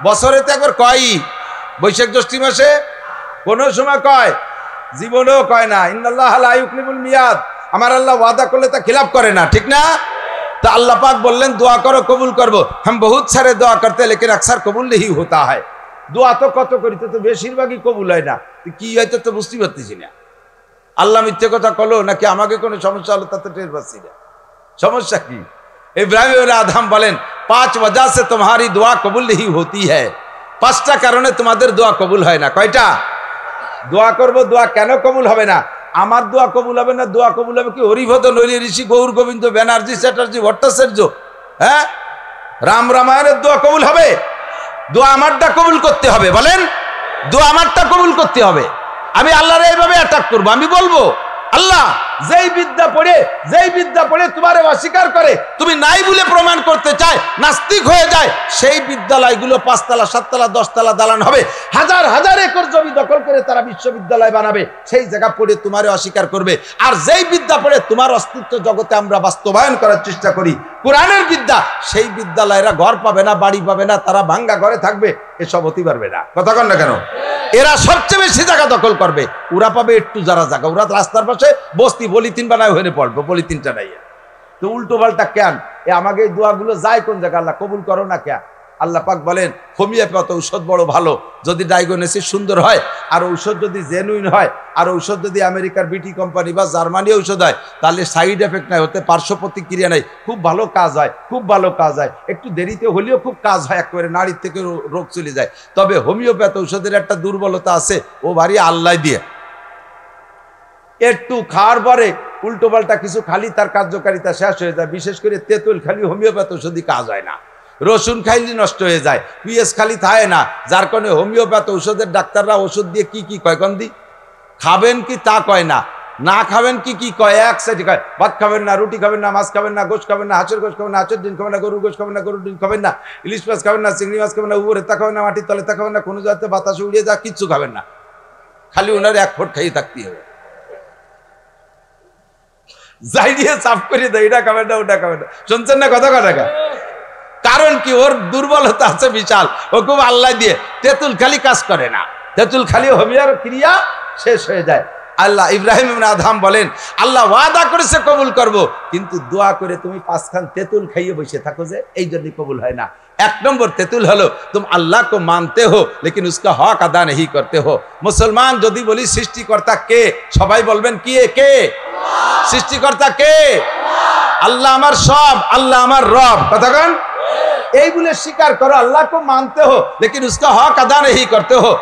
বছরে তো একবার কয়ই। বৈশাখ জ্যৈষ্ঠ মাসে কোন সময় কয়, জীবনেও কয় না। ইন্নাল্লাহ লা ইউখলিফুল মিয়াদ, আমার আল্লাহ ওয়াদা করলে তা খিলাফ করে না, ঠিক না? तो अल्लाह पाक बोलें दुआ करो कबूल करबो। हम बहुत सारे दुआ करते हैं लेकिन अक्सर कबूल नहीं होता है। दुआ तो कत करिते तो बेशिरभागই কবুল হয় না, কি হয়তো তো বুঝতে পারতেছি না। আল্লাহ মিথ্যে কথা কলো নাকি আমাকে কোনো সমস্যা হলো তাতে টের পাচ্ছি না। সমস্যা কি? ইব্রাহিম और आदम বলেন 5 वजह से तुम्हारी दुआ कबूल नहीं होती है। 5টা কারণে তোমাদের দোয়া কবুল হয় না। কয়টা? দোয়া করব, দোয়া কেন কবুল হবে না? আমার দোয়া কবুল হবে না, দোয়া কবুল হবে কি হরিভদ নলি ঋষি গৌর গোবিন্দ ব্যানার্জি চ্যাটার্জি ভট্টাচার্য, হ্যাঁ? রাম রামায়ণের দোয়া কবুল হবে? দোয়া আমারটা কবুল করতে হবে। বলেন, দোয়া আমারটা কবুল করতে হবে। আমি আল্লাহর এইভাবে অ্যাটাক করবো, আমি বলবো আল্লাহ যেই বিদ্যা পড়ে তোমারে অস্বীকার করে, তুমি নাই বলে প্রমাণ করতে চায়, নাস্তিক হয়ে যায়, সেই বিদ্যালয়গুলো 5 তলা 7 তলা 10 তলা দালান হবে, হাজার হাজার একর জমি দখল করে তারা বিশ্ববিদ্যালয় বানাবে, সেই জায়গা পড়ে তোমারে অস্বীকার করবে। আর যেই বিদ্যা পড়ে তোমার অস্তিত্ব জগতে আমরা বাস্তবায়ন করার চেষ্টা করি, কোরআনের বিদ্যা, সেই বিদ্যালয়েরা ঘর পাবে না, বাড়ি পাবে না, তারা ভাঙ্গা ঘরে থাকবে, এসব হতে পারবে না। কথা কন না কেন? এরা সবচেয়ে বেশি জায়গা দখল করবে, ওরা পাবে একটু যারা জায়গা, ওরা রাস্তার পাশে বস্তি পলিথিন বানায় হয়ে পড়বে, পলিথিনটা নাই। তো উল্টো পাল্টা কেন? আমাকে এই দোয়াগুলো যায় কোন জায়গা? আল্লাহ কবুল করো না কেন? আল্লাহ পাক বলেন হোমিওপ্যাথ ঔষধ বড় ভালো, যদি ডায়াগনোসিস সুন্দর হয়, আর ঔষধ যদি জেনুইন হয়, আর ঔষধ যদি আমেরিকার বিটি কোম্পানি বা জার্মানি ঔষধ হয়, তাহলে সাইড এফেক্ট নাই, হতে পার্শ্ব প্রতিক্রিয়া নাই, খুব ভালো কাজ হয়, খুব ভালো কাজ হয়, একটু দেরিতে হলেও খুব কাজ হয়, একেবারে নাড়ির থেকে রোগ চলে যায়। তবে হোমিওপ্যাথ ঔষধের একটা দুর্বলতা আছে, ও ভারী আল্লাহ দিয়ে, একটু খাওয়ার পরে উল্টো পাল্টা কিছু খালি তার কার্যকারিতা শেষ হয়ে যায়। বিশেষ করে তেঁতুল খালি হোমিওপ্যাথ ঔষধি কাজ হয় না, রসুন খাইলে নষ্ট হয়ে যায়, পিএস খালি থাকে না, যার কারণে হোমিওপ্যাথ ঔষধের ডাক্তাররা ওষুধ দিয়ে কি কয় কন্দি খাবেন কি তা কয় না, না খাবেন কি কয়, এক সাইডে কয় ভাত খাবেন না, রুটি খাবেন না, মাছ খাবেন না, গোশ খাবেন না, হাঁসের গোশ খাবেন না, হাঁসের ডিম খাবেন না, গরুর গোশ খাবেন না, গরুর ডিম খাবেন না, ইলিশ মাছ খাবেন না, চিংড়ি মাছ খাবেন না, উপরে তা খাবেন না, মাটির তলে তা খাবেন না, কোনো জায়গাতে বাতাসে উড়িয়ে যা কিচ্ছু খাবেন না, খালি ওনার 1 ফুট খাইয়ে থাকতে হবে। যাই দিয়ে সাফ করে দেয়, এটা খাবেন না, ওটা খাবেন না। শুনছেন না কথা? কারণ কি? ওর দুর্বলতা আছে বিশাল, ও খুব আল্লাহ দিয়ে। তেঁতুল খালি কাজ করে না, তেঁতুল খালি হোমিওর ক্রিয়া শেষ হয়ে যায়। আল্লাহ ইব্রাহিম ইবনে আদম বলেন আল্লাহ ওয়াদা করেছে কবুল করব, কিন্তু দোয়া করে তুমি 5 খান তেঁতুল খাইয়ে বসে থাকো, যে এই জন্যই কবুল হয় না। 1 নম্বর তেঁতুল হলো तुम अल्लाह को मानते हो लेकिन उसका हक अदा नहीं करते हो। मुसलमान যদি বলি সৃষ্টিকর্তা কে, সবাই বলবেন কি? কে সৃষ্টিকর্তা? কে? আল্লাহ আমার সব, আল্লাহ আমার রব। কথা কন? এই বলে স্বীকার করো, আল্লাহ को मानते हो लेकिन उसका हक अदा नहीं करते हो।